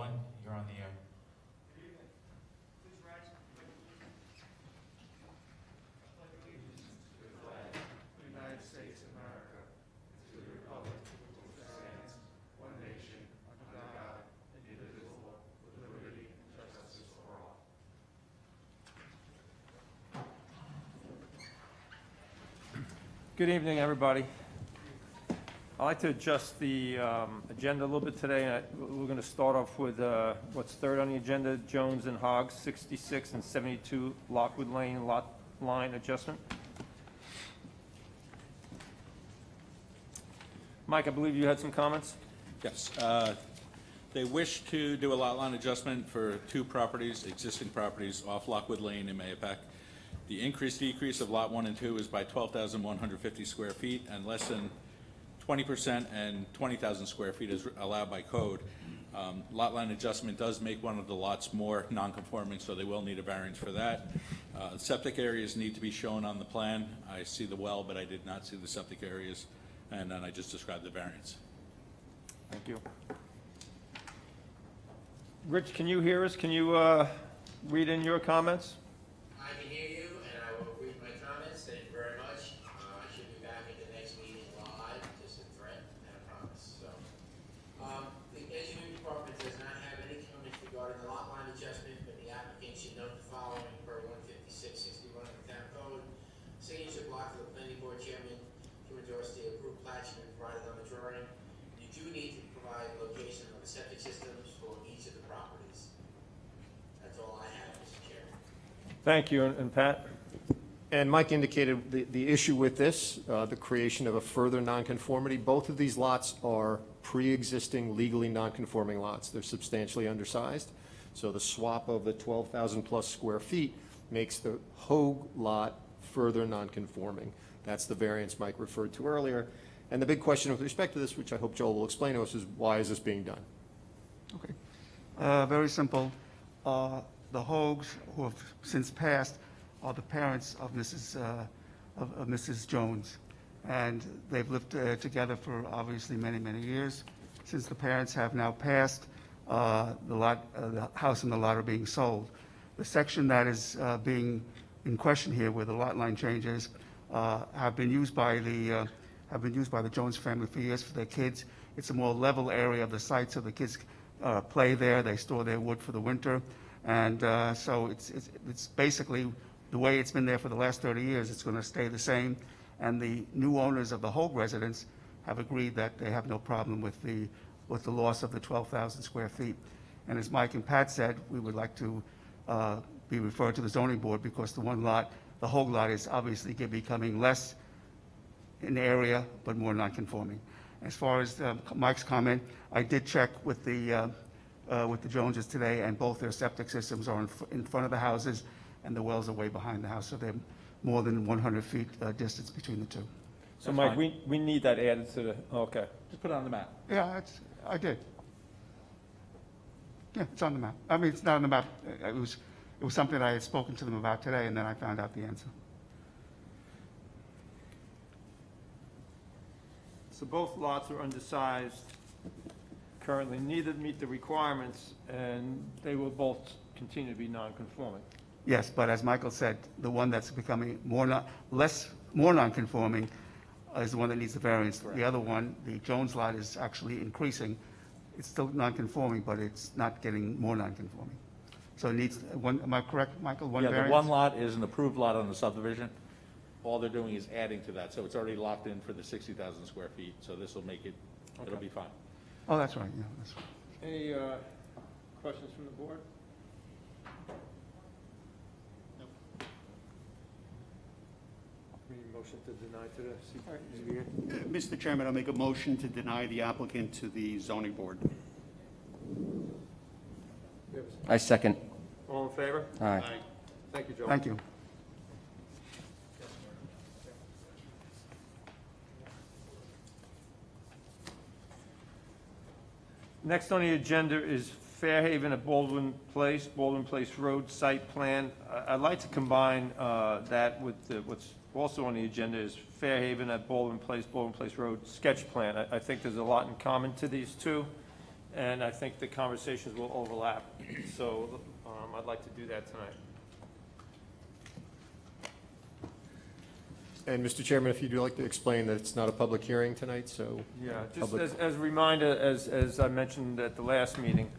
one, you're on the air. Good evening. Please rise. I pledge allegiance to the flag of the United States of America, and to the republic for which it stands, one nation, under God, indivisible, with liberty and justice for all. Good evening, everybody. I'd like to adjust the agenda a little bit today. We're going to start off with what's third on the agenda, Jones and Hoggs, 66 and 72 Lockwood Lane lot line adjustment. Mike, I believe you had some comments? Yes. They wish to do a lot line adjustment for two properties, existing properties off Lockwood Lane in Mahopac. The decrease of lot 1 and 2 is by 12,150 square feet, and less than 20% and 20,000 square feet is allowed by code. Lot line adjustment does make one of the lots more non-conforming, so they will need a variance for that. Septic areas need to be shown on the plan. I see the well, but I did not see the septic areas, and then I just described the variance. Thank you. Rich, can you hear us? Can you read in your comments? I can hear you, and I will read my comments. Thank you very much. I should be back at the next meeting live, just a threat and a promise. So, the engineering department does not have any comments regarding the lot line adjustment, but the applicant should note the following per 15661 of the town code. Signature block for the planning board chairman to endorse the approved plat should be provided on the drawing. You do need to provide location of the septic systems for each of the properties. That's all I have, Mr. Chairman. Thank you. And Pat? And Mike indicated the issue with this, the creation of a further nonconformity. Both of these lots are pre-existing legally nonconforming lots. They're substantially undersized. So the swap of the 12,000 plus square feet makes the Hogue lot further nonconforming. That's the variance Mike referred to earlier. And the big question with respect to this, which I hope Joel will explain to us, is why is this being done? Okay. Very simple. The Hogues, who have since passed, are the parents of Mrs. Jones. And they've lived together for obviously many, many years. Since the parents have now passed, the house and the lot are being sold. The section that is being in question here, where the lot line changes, have been used by the Jones family for years for their kids. It's a more level area of the site, so the kids play there. They store their wood for the winter. And so it's basically the way it's been there for the last 30 years. It's going to stay the same. And the new owners of the Hogue residence have agreed that they have no problem with the loss of the 12,000 square feet. And as Mike and Pat said, we would like to be referred to the zoning board because the one lot, the Hogue lot, is obviously becoming less in area but more non-conforming. As far as Mike's comment, I did check with the Joneses today, and both their septic systems are in front of the houses, and the wells are way behind the house, so they're more than 100 feet distance between the two. So, That's Mike, fine. we need that added to the, okay. Just put it on the map. Yeah, I did. Yeah, it's on the map. I mean, it's not on the map. It was something I had spoken to them about today, and then I found out the answer. So both lots are undersized currently, neither meet the requirements, and they will both continue to be non-conforming. Yes, but as Michael said, the one that's becoming more non-conforming is the one that needs the variance. The other one, the Jones lot, is actually increasing. It's still non-conforming, but it's not getting more non-conforming. So it needs one. Am I correct, Michael? One Yeah, variance. the one lot is an approved lot on the subdivision. All they're doing is adding to that, so it's already locked in for the 60,000 square feet, so this will make it, it'll be fine. Oh, that's right. Yeah, that's right. Any questions from the board? Need a motion to deny to the ZBA? Mr. Chairman, I'll make a motion to deny the applicant to the zoning board. I second. All in favor? Aye. Thank you, Joe. Thank you. Next on the agenda is Fairhaven at Baldwin Place Road site plan. I'd like to combine that with what's also on the agenda is Fairhaven at Baldwin Place Road sketch plan. I think there's a lot in common to these two. and I think the conversations will overlap. So I'd like to do that tonight. And Mr. Chairman, if you'd like to explain that it's not a public hearing tonight, so. Yeah, just public- as a reminder, as I mentioned at the last meeting,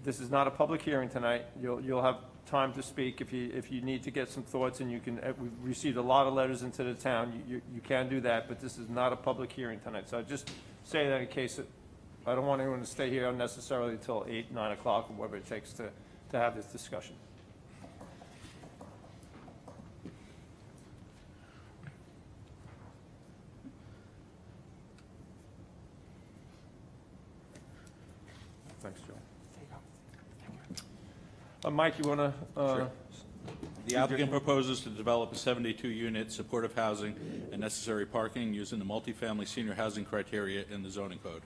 this is not a public hearing tonight. You'll have time to speak if you need to get some thoughts, and you can, we've received a lot of letters into the town. You can do that, but this is not a public hearing tonight. So I just say that in case, I don't want anyone to stay here unnecessarily until 8, 9 o'clock, or whatever it takes to have this discussion. Thanks, Joe. Mike, you want to? Sure. The applicant proposes to develop a 72-unit supportive housing and necessary parking using the multifamily senior housing criteria in the zoning code.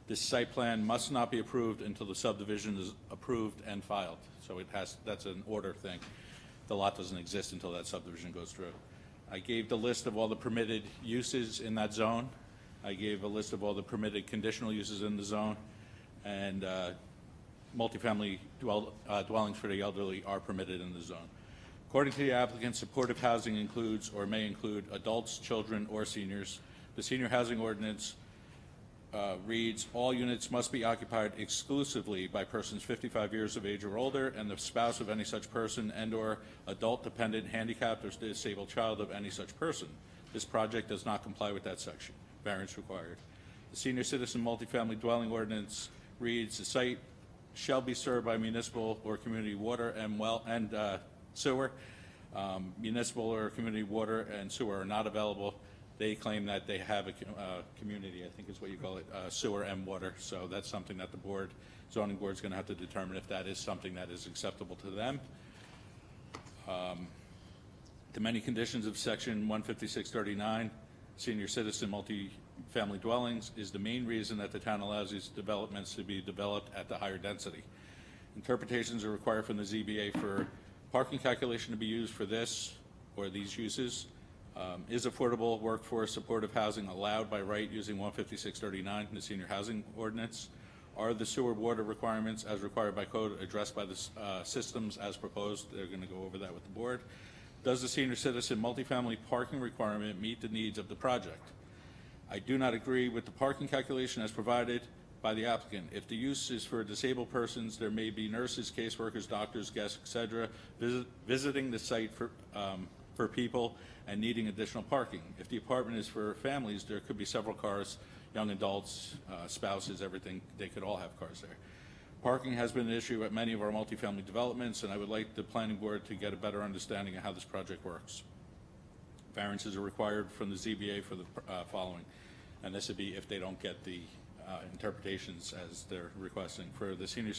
This site plan must not be approved until the subdivision is approved and filed. So that's an order thing. The lot doesn't exist until that subdivision goes through. I gave the list of all the permitted uses in that zone. I gave a list of all the permitted conditional uses in the zone, and multifamily dwellings for the elderly are permitted in the zone. According to the applicant, supportive housing includes or may include adults, children, or seniors. The senior housing ordinance reads, all units must be occupied exclusively by persons 55 years of age or older and the spouse of any such person and/or adult, dependent, handicapped, or disabled child of any such person. This project does not comply with that section. Variance required. The senior citizen multifamily dwelling ordinance reads, the site shall be served by municipal or community water and sewer. Municipal or community water and sewer are not available. They claim that they have a community, I think is what you call it, sewer and water. So that's something that the board, zoning board, is going to have to determine if that is something that is acceptable to them. The many conditions of section 15639, senior citizen multi-family dwellings, is the main reason that the town allows these developments to be developed at the higher density. Interpretations are required from the ZBA for parking calculation to be used for this or these uses. Is affordable workforce supportive housing allowed by right using 15639 in the senior housing ordinance? Are the sewer water requirements as required by code addressed by the systems as proposed? They're going to go over that with the board. Does the senior citizen multifamily parking requirement meet the needs of the project? I do not agree with the parking calculation as provided by the applicant. If the use is for disabled persons, there may be nurses, caseworkers, doctors, guests, etc., visiting the site for people and needing additional parking. If the apartment is for families, there could be several cars, young adults, spouses, everything. They could all have cars there. Parking has been an issue at many of our multifamily developments, and I would like the planning board to get a better understanding of how this project works. Variances are required from the ZBA for the following, and this would be if they don't get the interpretations as they're requesting. For the senior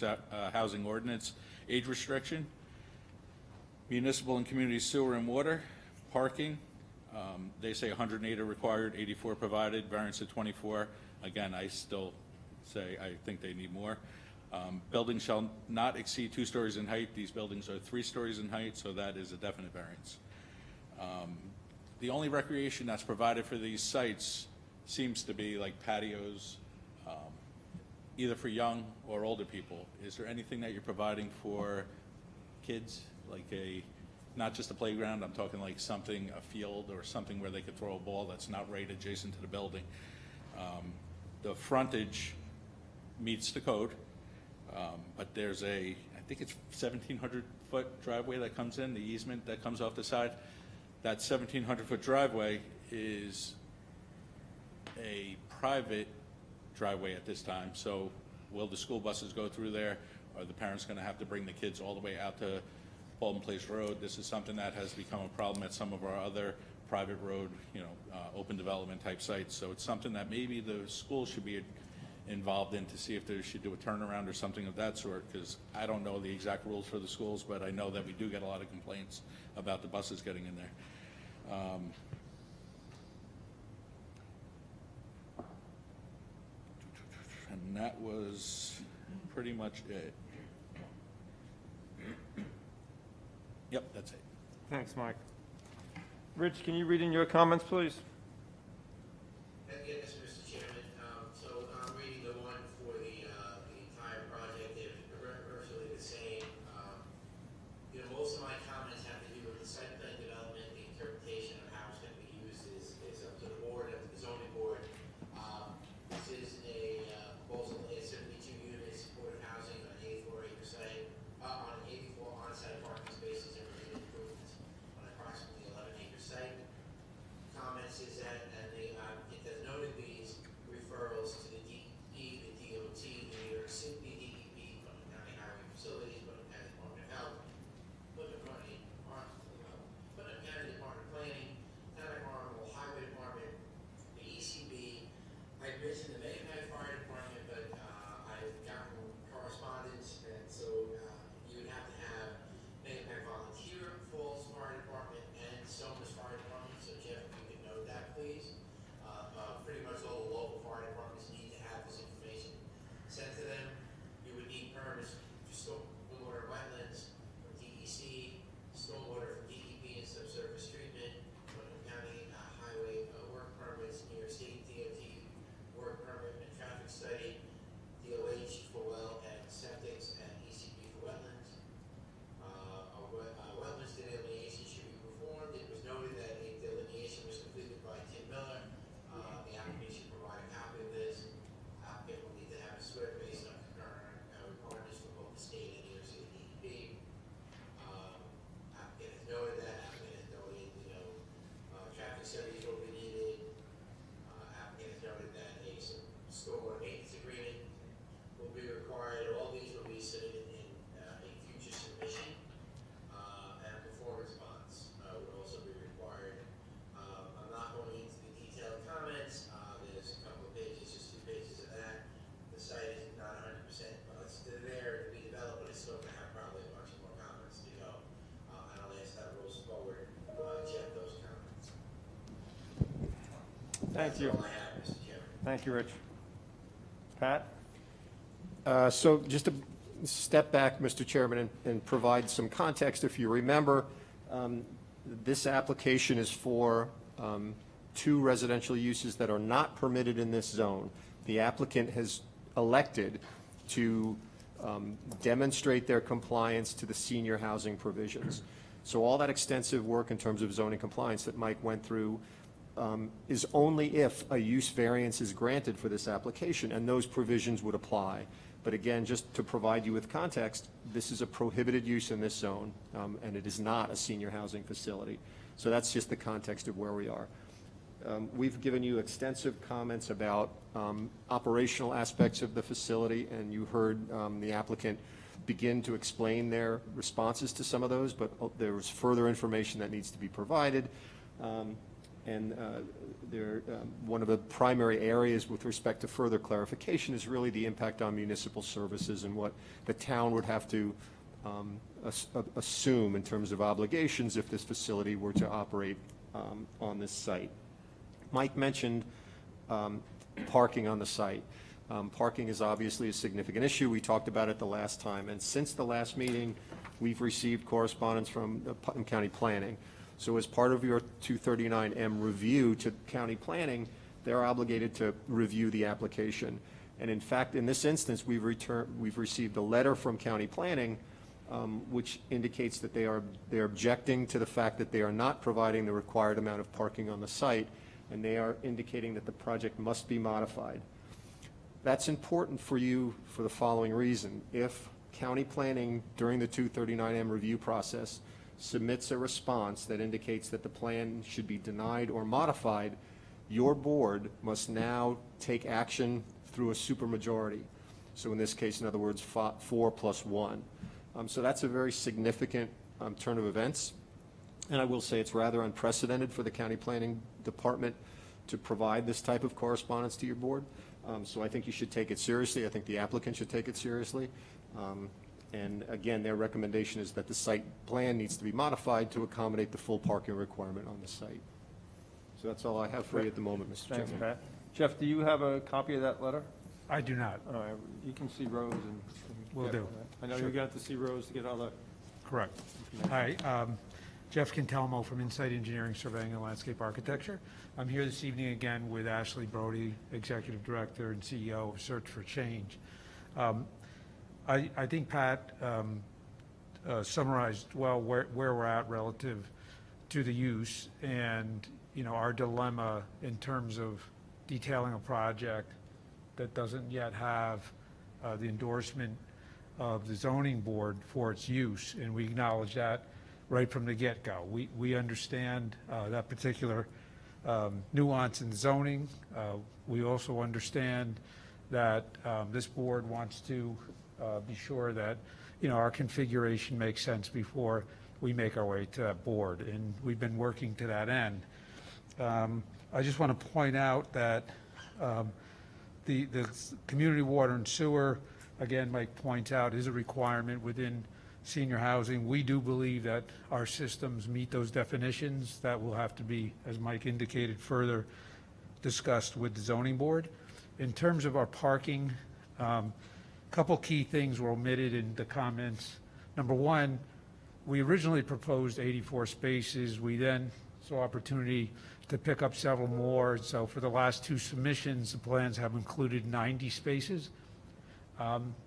housing ordinance, age restriction, municipal and community sewer and water, parking, they say 108 are required, 84 provided, variance to 24. Again, I still say I think they need more. Buildings shall not exceed 2 stories in height. These buildings are 3 stories in height, so that is a definite variance. The only recreation that's provided for these sites seems to be like patios, either for young or older people. Is there anything that you're providing for kids, like not just a playground, I'm talking like something, a field or something where they could throw a ball that's not right adjacent to the building? The frontage meets the code, but there's I think it's 1,700-foot driveway that comes in, the easement that comes off the side. That 1,700-foot driveway is a private driveway at this time, so will the school buses go through there? Are the parents going to have to bring the kids all the way out to Baldwin Place Road? This is something that has become a problem at some of our other private road, open development type sites. So it's something that maybe the school should be involved in to see if they should do a turnaround or something of that sort, because I don't know the exact rules for the schools, but I know that we do get a lot of complaints about the buses getting in there. And that was pretty much it. Yep, that's it. Thanks, Mike. Rich, can you read in your comments, please? Yes, Mr. Chairman. So I'm reading the one for the Thank you. That's all I have, Mr. Chairman. Thank you, Rich. Pat? So just to step back, Mr. Chairman, and provide some context, if you remember, this application is for two residential uses that are not permitted in this zone. The applicant has elected to demonstrate their compliance to the senior housing provisions. So all that extensive work in terms of zoning compliance that Mike went through is only if a use variance is granted for this application, and those provisions would apply. But again, just to provide you with context, this is a prohibited use in this zone, and it is not a senior housing facility. So that's just the context of where we are. We've given you extensive comments about operational aspects of the facility, and you heard the applicant begin to explain their responses to some of those, but there's further information that needs to be provided. One of the primary areas with respect to further clarification is really the impact on municipal services and what the town would have to assume in terms of obligations if this facility were to operate on this site. Mike mentioned parking on the site. Parking is obviously a significant issue. We talked about it the last time, and since the last meeting, we've received correspondence from Putnam County Planning. So as part of your 239M review to county planning, they're obligated to review the application. And in fact, in this instance, we've received a letter from county planning which indicates that they're objecting to the fact that they are not providing the required amount of parking on the site, and they are indicating that the project must be modified. That's important for you for the following reason. If county planning during the 239M review process submits a response that indicates that the plan should be denied or modified, your board must now take action through a supermajority. So in this case, in other words, 4+1. So that's a very significant turn of events. And I will say it's rather unprecedented for the county planning department to provide this type of correspondence to your board. So I think you should take it seriously. I think the applicant should take it seriously. And again, their recommendation is that the site plan needs to be modified to accommodate the full parking requirement on the site. So that's all I have for you at the moment, Mr. Thanks, Chairman. Pat. Jeff, do you have a copy of that letter? I do not. All right, you can see Rose and. Will do. I know you're going to see Rose to get all the. Correct. Hi, Jeff Cantelmo from Insight Engineering, Surveying and Landscape Architecture. I'm here this evening again with Ashley Brody, Executive Director and CEO of Search for Change. I think Pat summarized well where we're at relative to the use and, you know, our dilemma in terms of detailing a project that doesn't yet have the endorsement of the zoning board for its use, and we acknowledge that right from the get-go. We understand that particular nuance in zoning. We also understand that this board wants to be sure that, you know, our configuration makes sense before we make our way to that board, and we've been working to that end. I just want to point out that the community water and sewer, again, Mike points out, is a requirement within senior housing. We do believe that our systems meet those definitions. That will have to be, as Mike indicated, further discussed with the zoning board. In terms of our parking, couple key things were omitted in the comments. Number one, we originally proposed 84 spaces. We then saw opportunity to pick up several more. So for the last two submissions, the plans have included 90 spaces.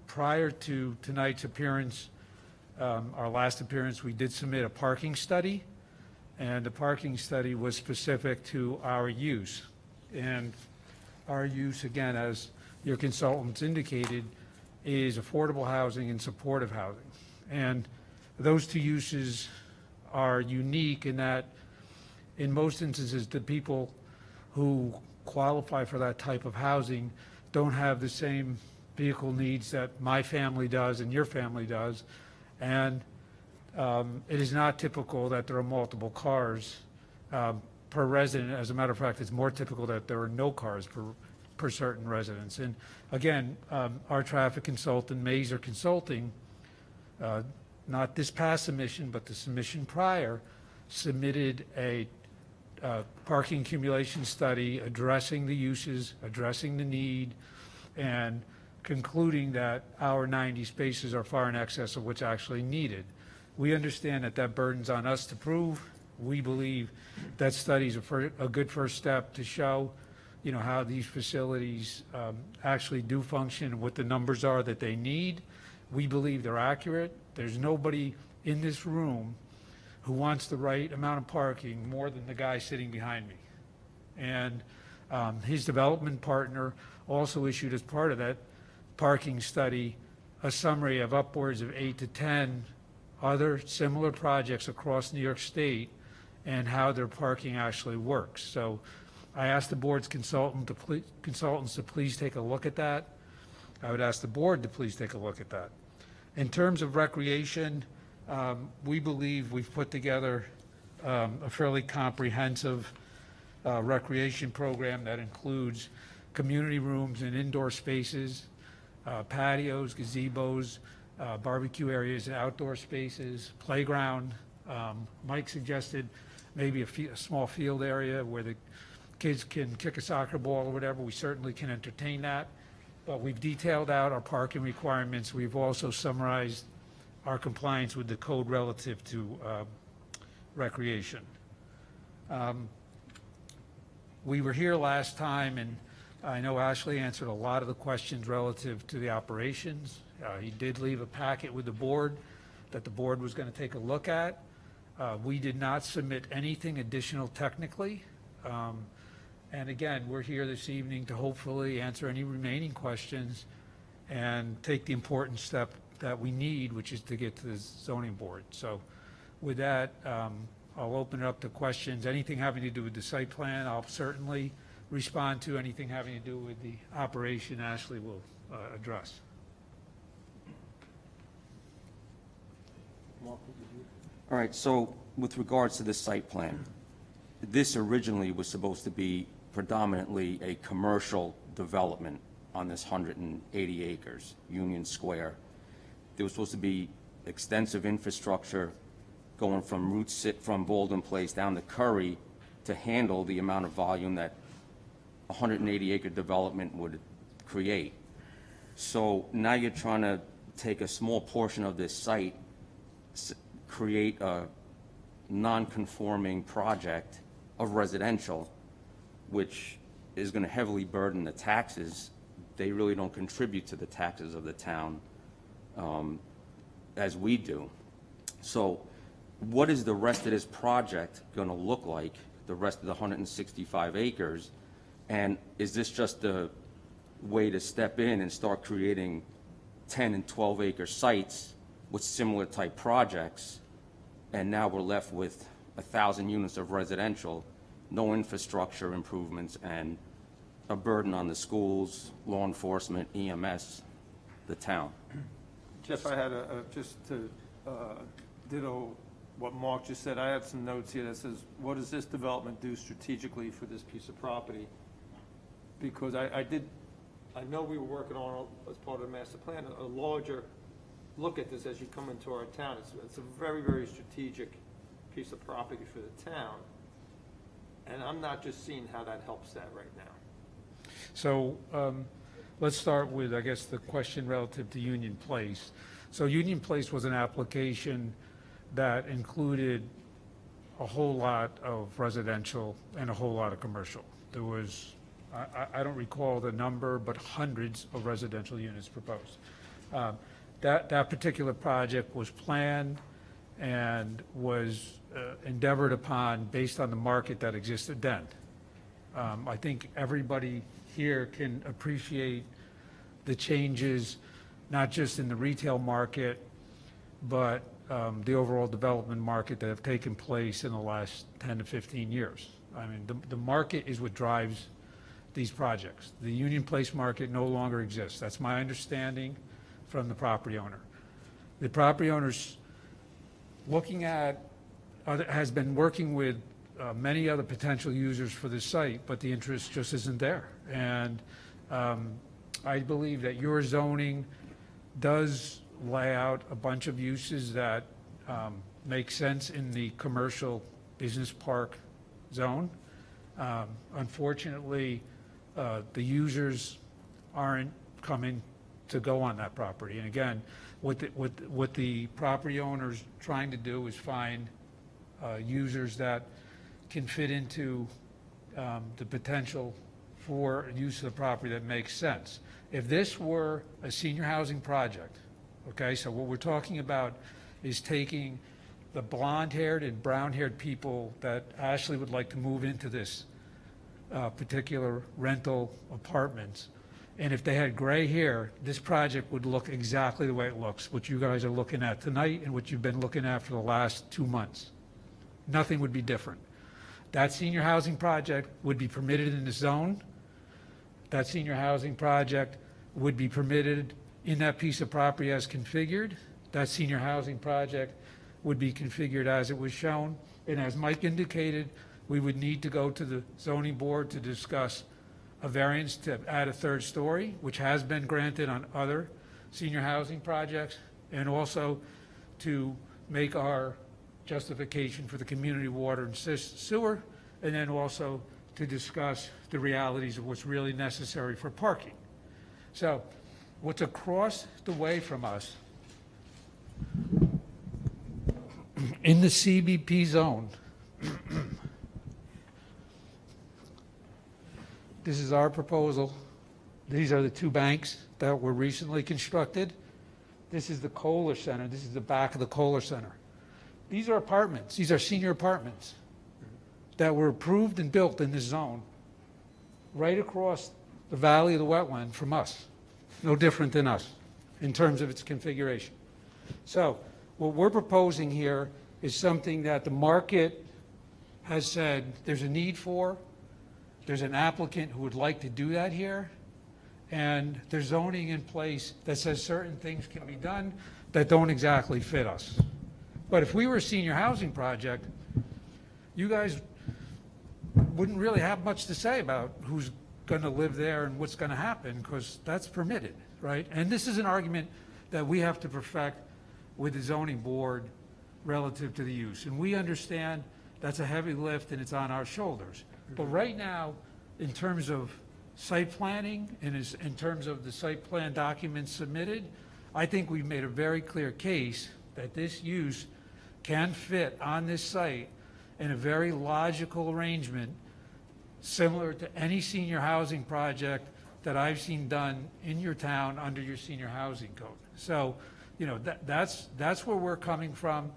Prior to tonight's appearance, our last appearance, we did submit a parking study, and the parking study was specific to our use. And our use, again, as your consultants indicated, is affordable housing and supportive housing. And those two uses are unique in that in most instances, the people who qualify for that type of housing don't have the same vehicle needs that my family does and your family does. And it is not typical that there are multiple cars per resident. As a matter of fact, it's more typical that there are no cars per certain residence. And again, our traffic consultant, Mazer Consulting, not this past submission, but the submission prior, submitted a parking accumulation study, addressing the uses, addressing the need, and concluding that our 90 spaces are far in excess of what's actually needed. We understand that that burden's on us to prove. We believe that study's a good first step to show, you know, how these facilities actually do function, what the numbers are that they need. We believe they're accurate. There's nobody in this room who wants the right amount of parking more than the guy sitting behind me. And his development partner also issued, as part of that parking study, a summary of upwards of 8 to 10 other similar projects across New York State and how their parking actually works. So I asked the board's consultants to please take a look at that. I would ask the board to please take a look at that. In terms of recreation, we believe we've put together a fairly comprehensive recreation program that includes community rooms and indoor spaces, patios, gazebos, barbecue areas, outdoor spaces, playground. Mike suggested maybe a small field area where the kids can kick a soccer ball or whatever. We certainly can entertain that. But we've detailed out our parking requirements. We've also summarized our compliance with the code relative to recreation. We were here last time, and I know Ashley answered a lot of the questions relative to the operations. He did leave a packet with the board that the board was going to take a look at. We did not submit anything additional technically. And again, we're here this evening to hopefully answer any remaining questions and take the important step that we need, which is to get to the zoning board. So with that, I'll open it up to questions. Anything having to do with the site plan, I'll certainly respond to. Anything having to do with the operation, Ashley will address. Mark, would you- All right, so with regards to the site plan, this originally was supposed to be predominantly a commercial development on this 180 acres, Union Square. There was supposed to be extensive infrastructure going from Baldwin Place down to Curry to handle the amount of volume that a 180-acre development would create. So now you're trying to take a small portion of this site, create a non-conforming project of residential, which is going to heavily burden the taxes. They really don't contribute to the taxes of the town as we do. So what is the rest of this project going to look like, the rest of the 165 acres? And is this just a way to step in and start creating 10 and 12 acre sites with similar type projects, and now we're left with 1,000 units of residential, no infrastructure improvements, and a burden on the schools, law enforcement, EMS, the town? Jeff, I had just to ditto what Mark just said, I have some notes here that says, what does this development do strategically for this piece of property? Because I know we were working on, as part of the master plan, a larger look at this as you come into our town. It's a very, very strategic piece of property for the town. And I'm not just seeing how that helps that right now. So let's start with, I guess, the question relative to Union Place. So Union Place was an application that included a whole lot of residential and a whole lot of commercial. There was, I don't recall the number, but hundreds of residential units proposed. That particular project was planned and was endeavored upon based on the market that existed then. I think everybody here can appreciate the changes, not just in the retail market, but the overall development market that have taken place in the last 10 to 15 years. I mean, the market is what drives these projects. The Union Place market no longer exists. That's my understanding from the property owner. The property owner's looking at, has been working with many other potential users for this site, but the interest just isn't there. And I believe that your zoning does lay out a bunch of uses that make sense in the commercial business park zone. Unfortunately, the users aren't coming to go on that property. And again, what the property owner's trying to do is find users that can fit into the potential for use of the property that makes sense. If this were a senior housing project, okay, so what we're talking about is taking the blonde-haired and brown-haired people that Ashley would like to move into this particular rental apartments. And if they had gray hair, this project would look exactly the way it looks, what you guys are looking at tonight and what you've been looking at for the last 2 months. Nothing would be different. That senior housing project would be permitted in the zone. That senior housing project would be permitted in that piece of property as configured. That senior housing project would be configured as it was shown. And as Mike indicated, we would need to go to the zoning board to discuss a variance to add a third story, which has been granted on other senior housing projects, and also to make our justification for the community water and sewer, and then also to discuss the realities of what's really necessary for parking. So what's across the way from us in the CBP zone, this is our proposal. These are the 2 banks that were recently constructed. This is the Kohler Center. This is the back of the Kohler Center. These are apartments. These are senior apartments that were approved and built in this zone right across the valley of the wetland from us. No different than us in terms of its configuration. So what we're proposing here is something that the market has said there's a need for. There's an applicant who would like to do that here, and there's zoning in place that says certain things can be done that don't exactly fit us. But if we were a senior housing project, you guys wouldn't really have much to say about who's going to live there and what's going to happen, because that's permitted, right? And this is an argument that we have to perfect with the zoning board relative to the use. And we understand that's a heavy lift and it's on our shoulders. But right now, in terms of site planning and in terms of the site plan documents submitted, I think we've made a very clear case that this use can fit on this site in a very logical arrangement, similar to any senior housing project that I've seen done in your town under your senior housing code. So, you know, that's where we're coming from.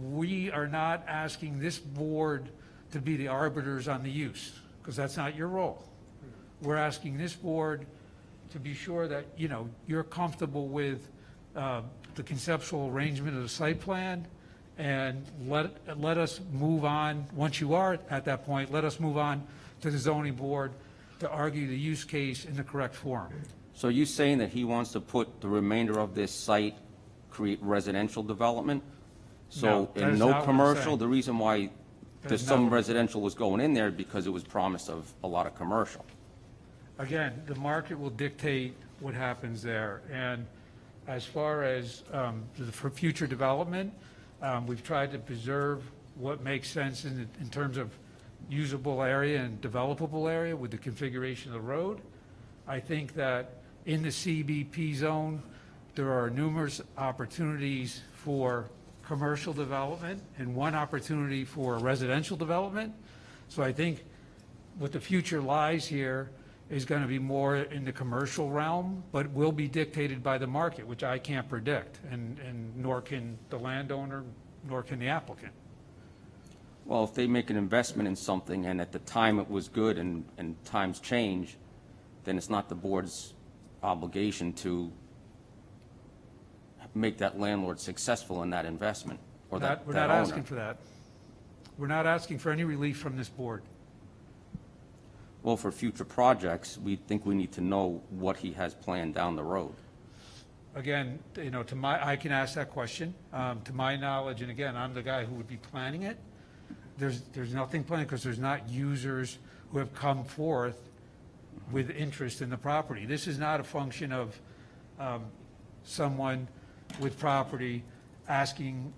We are not asking this board to be the arbiters on the use, because that's not your role. We're asking this board to be sure that, you know, you're comfortable with the conceptual arrangement of the site plan, and let us move on. Once you are at that point, let us move on to the zoning board to argue the use case in the correct form. So you saying that he wants to put the remainder of this site, create residential development? So No, that in is no not what I'm commercial, saying. the reason why That there's is some not what- residential was going in there because it was promised of a lot of commercial. Again, the market will dictate what happens there. And as far as for future development, we've tried to preserve what makes sense in terms of usable area and developable area with the configuration of the road. I think that in the CBP zone, there are numerous opportunities for commercial development and one opportunity for residential development. So I think what the future lies here is going to be more in the commercial realm, but will be dictated by the market, which I can't predict, and nor can the landowner, nor can the applicant. Well, if they make an investment in something and at the time it was good and times change, then it's not the board's obligation to make that landlord successful in that investment or that We're not owner. asking for that. We're not asking for any relief from this board. Well, for future projects, we think we need to know what he has planned down the road. Again, you know, I can ask that question. To my knowledge, and again, I'm the guy who would be planning it, there's nothing planned because there's not users who have come forth with interest in the property. This is not a function of someone with property asking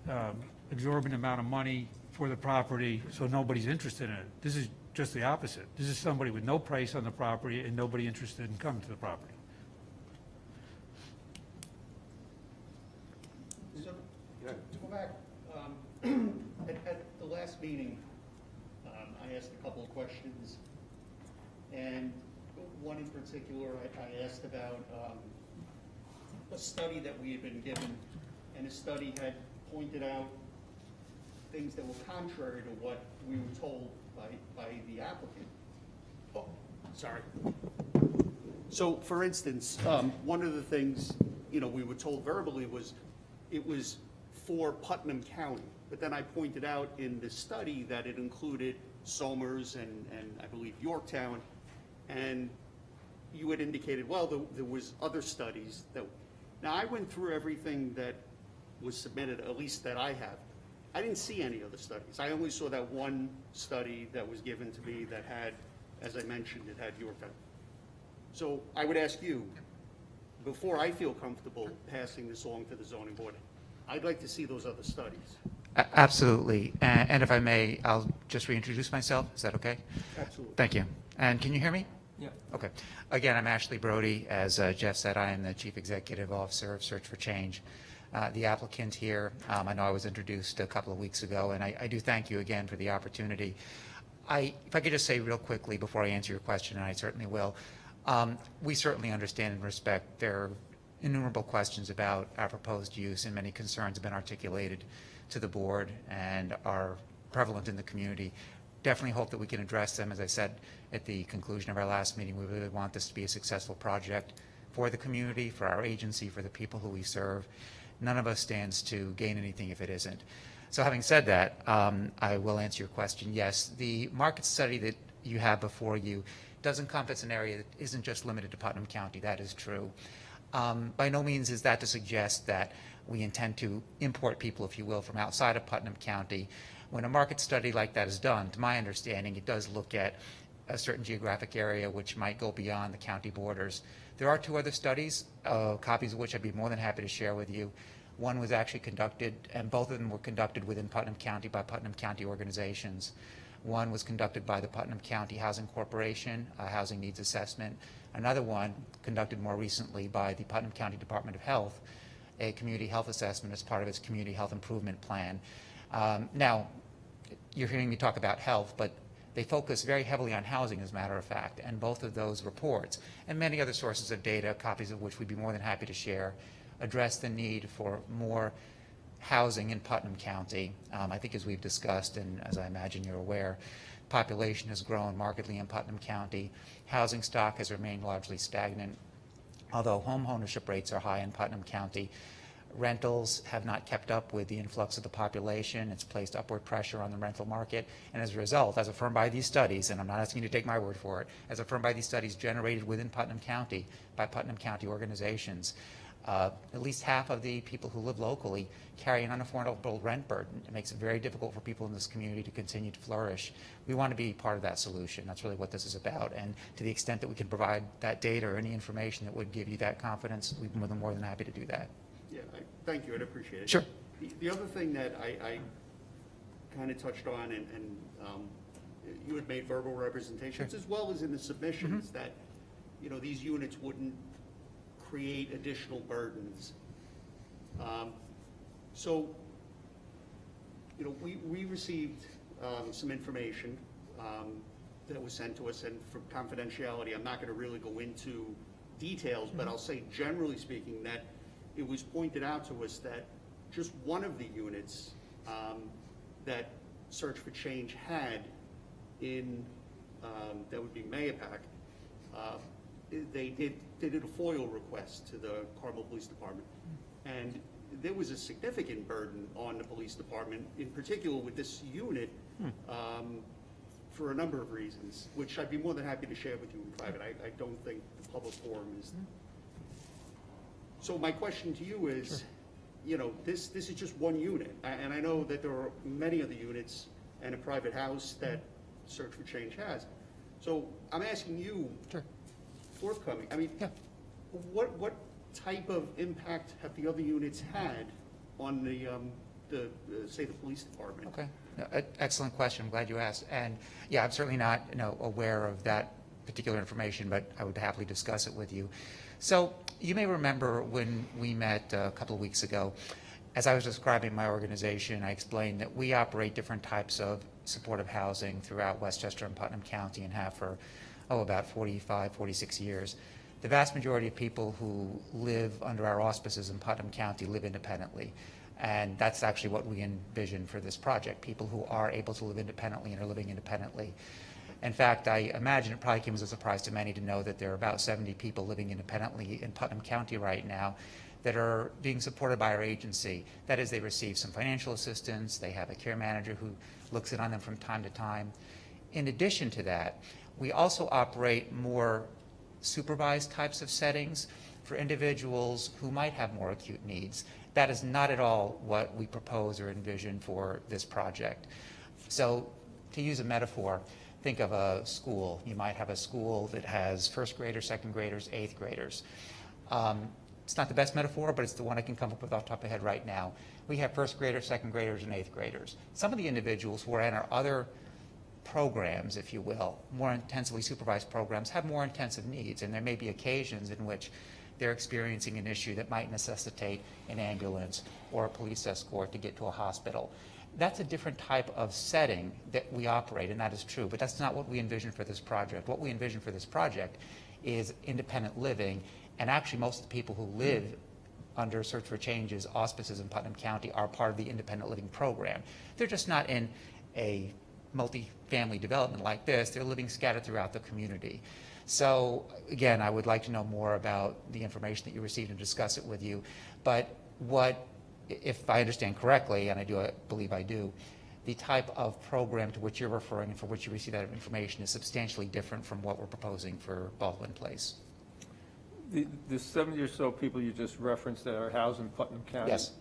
exorbitant amount of money for the property, so nobody's interested in it. This is just the opposite. This is somebody with no price on the property and nobody interested in coming to the property. So, to go back, at the last meeting, I asked a couple of questions, and one in particular, I asked about a study that we had been given, and the study had pointed out things that were contrary to what we were told by the applicant. Oh, sorry. So, for instance, one of the things, we were told verbally was, it was for Putnam County. But then I pointed out in the study that it included Somers and I believe Yorktown. And you had indicated, well, there was other studies that, now I went through everything that was submitted, at least that I have. I didn't see any other studies. I only saw that one study that was given to me that had, as I mentioned, it had Yorktown. So I would ask you, before I feel comfortable passing this along to the zoning board, I'd like to see those other studies. Absolutely. And if I may, I'll just reintroduce myself. Is that okay? Absolutely. Thank you. And can you hear me? Yeah. Okay. Again, I'm Ashley Brody. As Jeff said, I am the Chief Executive Officer of Search for Change. The applicant here, I know I was introduced a couple of weeks ago, and I do thank you again for the opportunity. If I could just say real quickly before I answer your question, and I certainly will, we certainly understand and respect there are innumerable questions about our proposed use, and many concerns have been articulated to the board and are prevalent in the community. Definitely hope that we can address them. As I said at the conclusion of our last meeting, we really want this to be a successful project for the community, for our agency, for the people who we serve. None of us stands to gain anything if it isn't. So having said that, I will answer your question. Yes, the market study that you have before you does encompass an area that isn't just limited to Putnam County. That is true. By no means is that to suggest that we intend to import people, if you will, from outside of Putnam County. When a market study like that is done, to my understanding, it does look at a certain geographic area which might go beyond the county borders. There are two other studies, copies of which I'd be more than happy to share with you. One was actually conducted, and both of them were conducted within Putnam County by Putnam County organizations. One was conducted by the Putnam County Housing Corporation, a housing needs assessment. Another one conducted more recently by the Putnam County Department of Health, a community health assessment as part of its community health improvement plan. Now, you're hearing me talk about health, but they focus very heavily on housing, as a matter of fact, and both of those reports and many other sources of data, copies of which we'd be more than happy to share, address the need for more housing in Putnam County. I think as we've discussed, and as I imagine you're aware, population has grown markedly in Putnam County. Housing stock has remained largely stagnant. Although home ownership rates are high in Putnam County, rentals have not kept up with the influx of the population. It's placed upward pressure on the rental market. And as a result, as affirmed by these studies, and I'm not asking you to take my word for it, as affirmed by these studies generated within Putnam County by Putnam County organizations, at least half of the people who live locally carry an unaffordable rent burden. It makes it very difficult for people in this community to continue to flourish. We want to be part of that solution. That's really what this is about. And to the extent that we can provide that data or any information that would give you that confidence, we'd be more than happy to do that. Yeah, thank you, I'd appreciate it. Sure. The other thing that I kind of touched on, and you had made verbal representations, as well as in the submissions, that, these units wouldn't create additional burdens. So, we received some information that was sent to us, and for confidentiality, I'm not going to really go into details, but I'll say, generally speaking, that it was pointed out to us that just one of the units that Search for Change had in, that would be Mayapack, they did a FOIL request to the Carmel Police Department. And there was a significant burden on the police department, in particular with this unit, for a number of reasons, which I'd be more than happy to share with you in private. I don't think the public forum is. So my question to you is, this is just one unit, and I know that there are many other units and a private house that Search for Change has. So I'm asking you, forthcoming, what type of impact have the other units had on the say the police department? Okay. Excellent question. I'm glad you asked. And yeah, I'm certainly not, aware of that particular information, but I would happily discuss it with you. So you may remember when we met a couple of weeks ago, as I was describing my organization, I explained that we operate different types of supportive housing throughout Westchester and Putnam County and have for, about 45, 46 years. The vast majority of people who live under our auspices in Putnam County live independently. And that's actually what we envision for this project, people who are able to live independently and are living independently. In fact, I imagine it probably came as a surprise to many to know that there are about 70 people living independently in Putnam County right now that are being supported by our agency. That is, they receive some financial assistance, they have a care manager who looks in on them from time to time. In addition to that, we also operate more supervised types of settings for individuals who might have more acute needs. That is not at all what we propose or envision for this project. So to use a metaphor, think of a school. You might have a school that has first graders, second graders, eighth graders. It's not the best metaphor, but it's the one I can come up with off the top of my head right now. We have first graders, second graders, and eighth graders. Some of the individuals who are in our other programs, if you will, more intensively supervised programs, have more intensive needs, and there may be occasions in which they're experiencing an issue that might necessitate an ambulance or a police escort to get to a hospital. That's a different type of setting that we operate, and that is true, but that's not what we envision for this project. What we envision for this project is independent living, and actually most of the people who live under Search for Change's auspices in Putnam County are part of the independent living program. They're just not in a multi-family development like this. They're living scattered throughout the community. So again, I would like to know more about the information that you received and discuss it with you. But what, if I understand correctly, and I believe I do, the type of program to which you're referring and for which you receive that information is substantially different from what we're proposing for Baldwin Place. The 70 or so people you just referenced that are housed in Putnam County. Yes.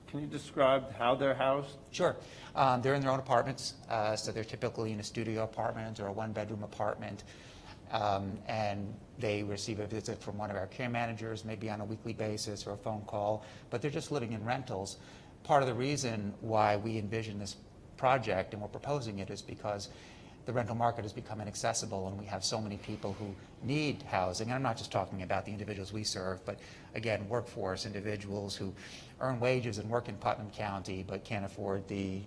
Can you describe how they're housed? Sure. They're in their own apartments, so they're typically in a studio apartment or a one-bedroom apartment, and they receive a visit from one of our care managers, maybe on a weekly basis or a phone call, but they're just living in rentals. Part of the reason why we envision this project and we're proposing it is because the rental market has become inaccessible, and we have so many people who need housing. And I'm not just talking about the individuals we serve, but again, workforce individuals who earn wages and work in Putnam County but can't afford the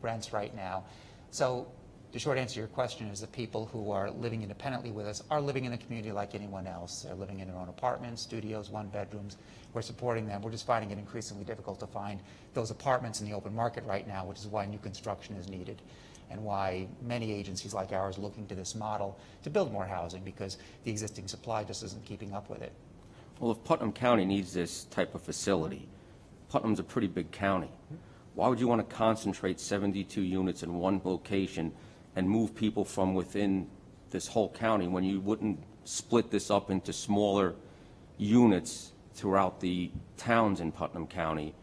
rents right now. So the short answer to your question is the people who are living independently with us are living in the community like anyone else. They're living in their own apartments, studios, one bedrooms. We're supporting them. We're just finding it increasingly difficult to find those apartments in the open market right now, which is why new construction is needed, and why many agencies like ours are looking to this model to build more housing, because the existing supply just isn't keeping up with it. Well, if Putnam County needs this type of facility, Putnam's a pretty big county. Why would you want to concentrate 72 units in one location and move people from within this whole county when you wouldn't split this up into smaller units throughout the towns in Putnam County,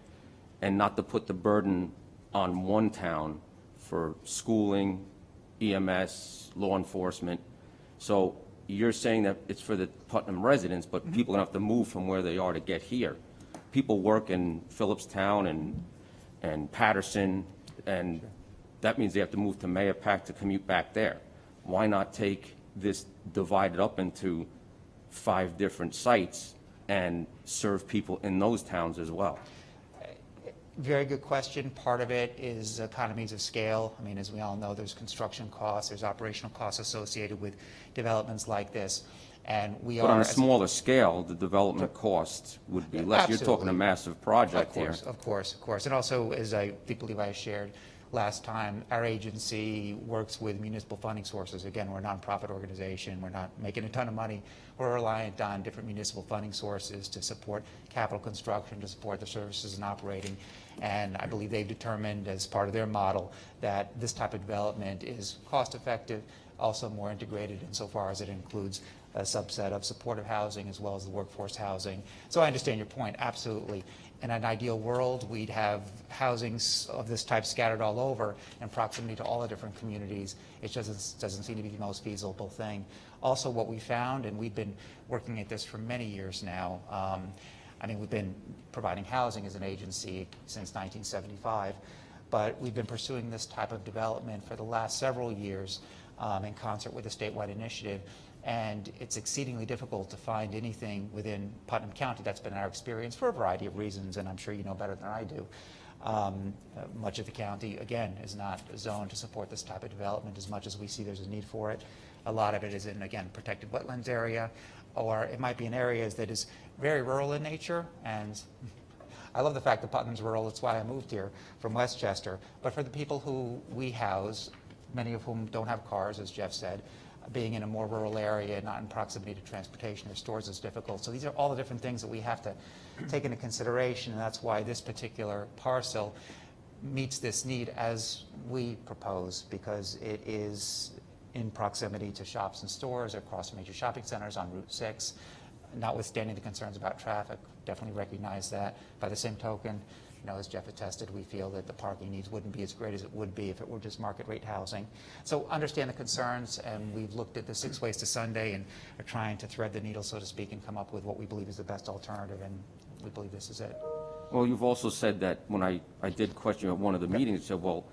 and not to put the burden on one town for schooling, EMS, law enforcement? So you're saying that it's for the Putnam residents, but people are going to have to move from where they are to get here. People work in Phillipstown and Patterson, and that means they have to move to Mahopac to commute back there. Why not take this, divide it up into 5 different sites and serve people in those towns as well? Very good question. Part of it is economies of scale. I mean, as we all know, there's construction costs, there's operational costs associated with developments like this. And we But are... on a smaller scale, the development costs would be less. You're talking a Absolutely. massive project here. Of course. And also, as I believe I shared last time, our agency works with municipal funding sources. Again, we're a nonprofit organization. We're not making a ton of money. We're reliant on different municipal funding sources to support capital construction, to support the services and operating. And I believe they've determined as part of their model that this type of development is cost effective, also more integrated insofar as it includes a subset of supportive housing as well as the workforce housing. So I understand your point, absolutely. In an ideal world, we'd have housings of this type scattered all over in proximity to all the different communities. It just doesn't seem to be the most feasible thing. Also, what we found, and we've been working at this for many years now, I mean, we've been providing housing as an agency since 1975, but we've been pursuing this type of development for the last several years in concert with a statewide initiative. And it's exceedingly difficult to find anything within Putnam County. That's been our experience for a variety of reasons, and I'm sure you know better than I do. Much of the county, again, is not zoned to support this type of development as much as we see there's a need for it. A lot of it is in, again, protected wetlands area, or it might be in areas that is very rural in nature. And I love the fact that Putnam's rural. That's why I moved here from Westchester. But for the people who we house, many of whom don't have cars, as Jeff said, being in a more rural area, not in proximity to transportation or stores is difficult. So these are all the different things that we have to take into consideration, and that's why this particular parcel meets this need as we propose, because it is in proximity to shops and stores across major shopping centers on Route 6, notwithstanding the concerns about traffic. Definitely recognize that. By the same token, you know, as Jeff attested, we feel that the parking needs wouldn't be as great as it would be if it were just market rate housing. So understand the concerns, and we've looked at the 6 ways to Sunday and are trying to thread the needle, so to speak, and come up with what we believe is the best alternative, and we believe this is it. Well, you've also said that when I did question you at one of the meetings, you said, well,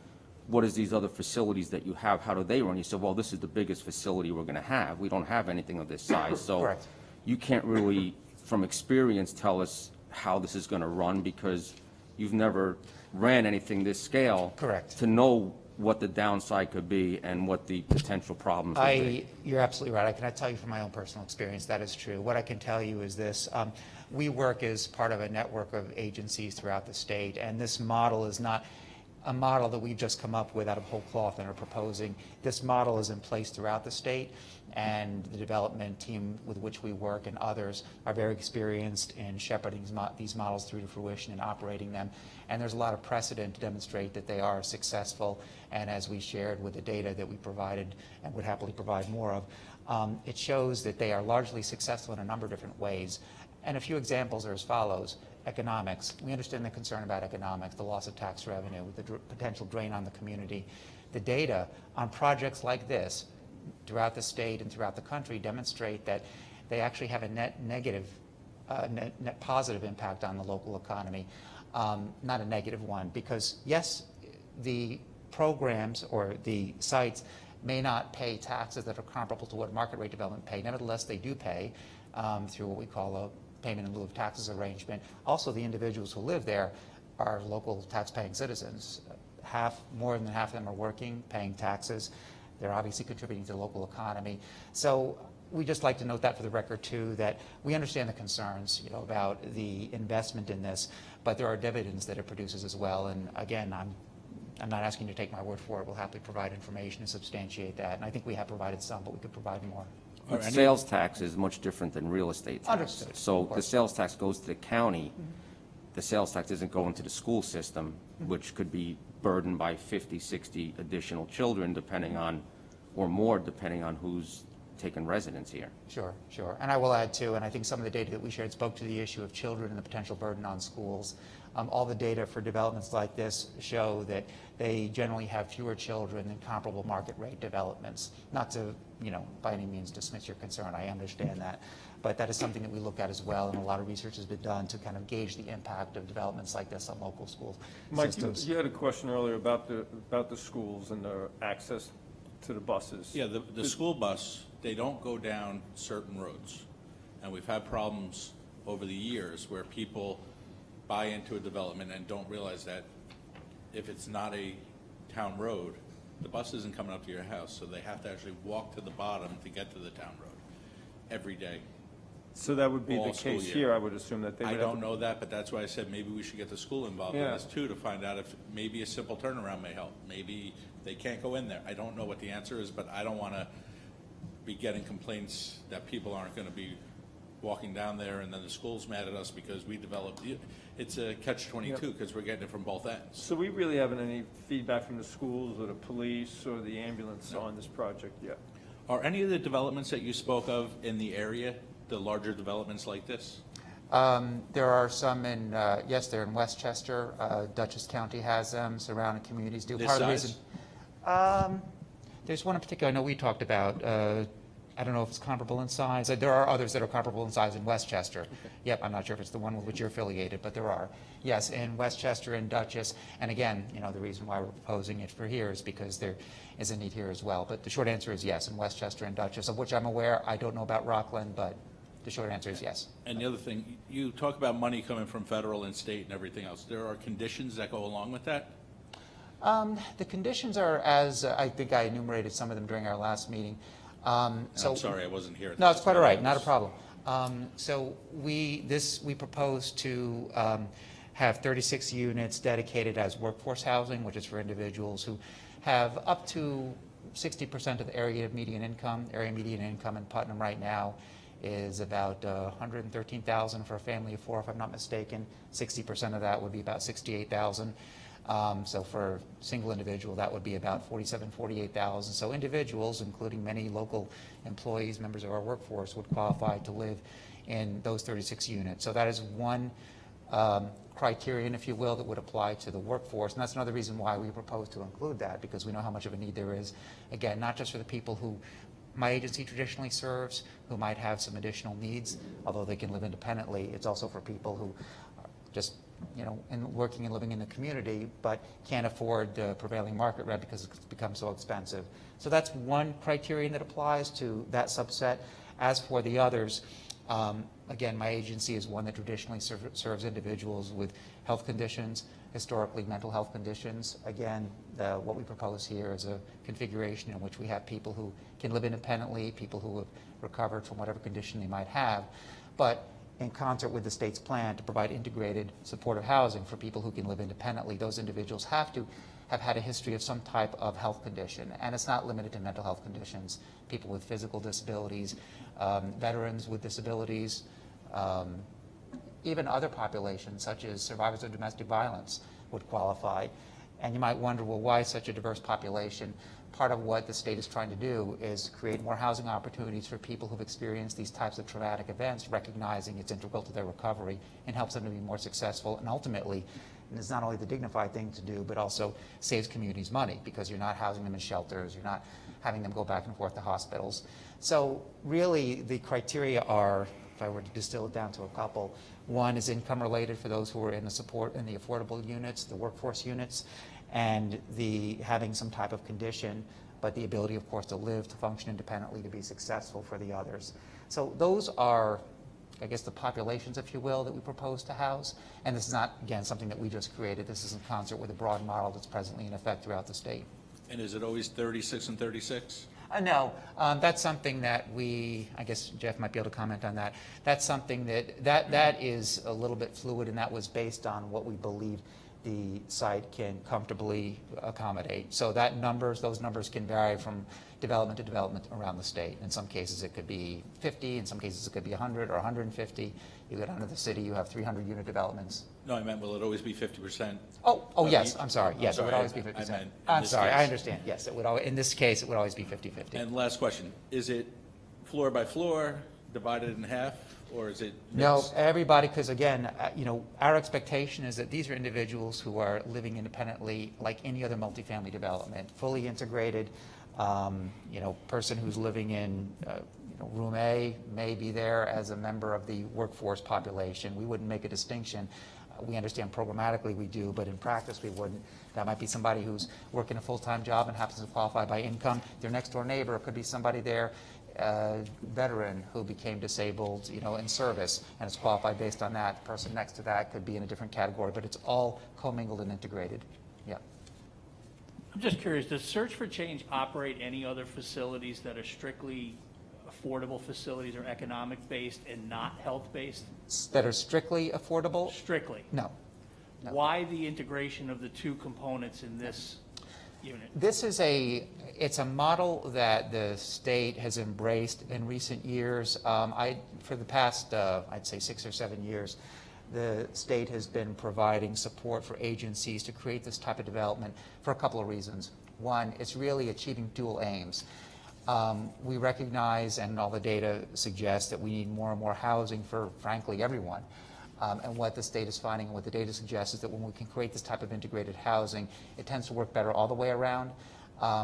what is these other facilities that you have, how do they run? You said, well, this is the biggest facility we're going to have. We don't have anything of this size. So Correct. You can't really, from experience, tell us how this is going to run because you've never ran anything this scale. Correct. To know what the downside could be and what the potential problems would be. You're absolutely right. I cannot tell you from my own personal experience that is true. What I can tell you is this. We work as part of a network of agencies throughout the state, and this model is not a model that we've just come up with out of whole cloth and are proposing. This model is in place throughout the state, and the development team with which we work and others are very experienced in shepherding these models through to fruition and operating them. And there's a lot of precedent to demonstrate that they are successful. And as we shared with the data that we provided and would happily provide more of, it shows that they are largely successful in a number of different ways. And a few examples are as follows. Economics. We understand the concern about economics, the loss of tax revenue, the potential drain on the community. The data on projects like this throughout the state and throughout the country demonstrate that they actually have a net positive impact on the local economy, not a negative one, because yes, the programs or the sites may not pay taxes that are comparable to what market rate development pay. Nevertheless, they do pay through what we call a payment in lieu of taxes arrangement. Also, the individuals who live there are local tax-paying citizens. More than half of them are working, paying taxes. They're obviously contributing to the local economy. So we just like to note that for the record too, that we understand the concerns, about the investment in this, but there are dividends that it produces as well. And again, I'm not asking you to take my word for it. We'll happily provide information to substantiate that. And I think we have provided some, but we could provide more. But sales tax is much different than real estate tax. Understood. So the sales tax goes to the county. The sales tax isn't going to the school system, which could be burdened by 50, 60 additional children, depending on, or more, depending on who's taken residence here. Sure. And I will add too, and I think some of the data that we shared spoke to the issue of children and the potential burden on schools. All the data for developments like this show that they generally have fewer children than comparable market rate developments. Not to, by any means dismiss your concern, I understand that. But that is something that we look at as well, and a lot of research has been done to kind of gauge the impact of developments like this on local school Mike, systems. you had a question earlier about the schools and their access to the buses. Yeah, the school bus, they don't go down certain roads. And we've had problems over the years where people buy into a development and don't realize that if it's not a town road, the bus isn't coming up to your house, so they have to actually walk to the bottom to get to the town road every day. So that would be the All school case year. here, I would assume that they would I have don't to- know that, but that's why I said maybe we should get the school involved in Yeah. this too, to find out if maybe a simple turnaround may help. Maybe they can't go in there. I don't know what the answer is, but I don't want to be getting complaints that people aren't going to be walking down there, and then the school's mad at us because we developed. It's a catch-22 because we're getting it from both ends. So we really haven't any feedback from the schools or the police or the ambulance on this project yet? Are any of the developments that you spoke of in the area, the larger developments like this? There are some in, yes, they're in Westchester. Dutchess County has them. Surrounding communities do. This Part of the size? reason, there's one in particular I know we talked about, I don't know if it's comparable in size. There are others that are comparable in size in Westchester. Yep, I'm not sure if it's the one with which you're affiliated, but there are. Yes, in Westchester and Dutchess. And again, you know, the reason why we're proposing it for here is because there is a need here as well. But the short answer is yes, in Westchester and Dutchess, of which I'm aware. I don't know about Rockland, but the short answer is yes. And the other thing, you talk about money coming from federal and state and everything else. There are conditions that go along with that? The conditions are as I think I enumerated some of them during our last meeting. And I'm sorry, I wasn't here. No, it's quite all right, not a problem. So we propose to have 36 units dedicated as workforce housing, which is for individuals who have up to 60% of the area median income. Area median income in Putnam right now is about $113,000 for a family of 4, if I'm not mistaken. 60% of that would be about $68,000. So for a single individual, that would be about $47,000, $48,000. So individuals, including many local employees, members of our workforce, would qualify to live in those 36 units. So that is one criterion, if you will, that would apply to the workforce. And that's another reason why we propose to include that, because we know how much of a need there is. Again, not just for the people who my agency traditionally serves, who might have some additional needs, although they can live independently. It's also for people who are just, you know, working and living in the community, but can't afford the prevailing market rent because it's become so expensive. So that's one criterion that applies to that subset. As for the others, again, my agency is one that traditionally serves individuals with health conditions, historically mental health conditions. Again, what we propose here is a configuration in which we have people who can live independently, people who have recovered from whatever condition they might have, but in concert with the state's plan to provide integrated supportive housing for people who can live independently. Those individuals have to have had a history of some type of health condition, and it's not limited to mental health conditions. People with physical disabilities, veterans with disabilities, even other populations such as survivors of domestic violence would qualify. And you might wonder, well, why such a diverse population? Part of what the state is trying to do is create more housing opportunities for people who've experienced these types of traumatic events, recognizing it's integral to their recovery and helps them to be more successful. And ultimately, and it's not only the dignified thing to do, but also saves communities money, because you're not housing them in shelters, you're not having them go back and forth to hospitals. So really, the criteria are, if I were to distill it down to a couple, one is income related for those who are in the support in the affordable units, the workforce units, and the having some type of condition, but the ability, of course, to live, to function independently, to be successful for the others. So those are, I guess, the populations, if you will, that we propose to house. And this is not, again, something that we just created. This is in concert with a broad model that's presently in effect throughout the state. And is it always 36 and 36? No, that's something that I guess Jeff might be able to comment on that. That's something that is a little bit fluid, and that was based on what we believe the site can comfortably accommodate. So those numbers can vary from development to development around the state. In some cases it could be 50, in some cases it could be 100 or 150. You go down to the city, you have 300 unit developments. No, I meant, will it always be 50%? Oh, yes, I'm sorry. Yes, it would sorry, always be I 50%. meant in I'm this sorry, case. I understand. Yes, it would. In this case, it would always be 50-50. And last question, is it floor by floor, divided in half, or is it No, mixed? everybody, because again, our expectation is that these are individuals who are living independently like any other multifamily development, fully integrated. Person who's living in room A may be there as a member of the workforce population. We wouldn't make a distinction. We understand programmatically we do, but in practice we wouldn't. That might be somebody who's working a full-time job and happens to qualify by income. Their next door neighbor could be somebody there, veteran who became disabled, in service, and is qualified based on that. The person next to that could be in a different category, but it's all commingled and integrated. Yeah. I'm just curious, does Search for Change operate any other facilities that are strictly affordable facilities or economic-based and not health-based? That are strictly affordable? Strictly? No. No. Why the integration of the two components in this unit? This is it's a model that the state has embraced in recent years. For the past, I'd say 6 or 7 years, the state has been providing support for agencies to create this type of development for a couple of reasons. One, it's really achieving dual aims. We recognize, and all the data suggests, that we need more and more housing for, frankly, everyone. And what the state is finding and what the data suggests is that when we can create this type of integrated housing, it tends to work better all the way around.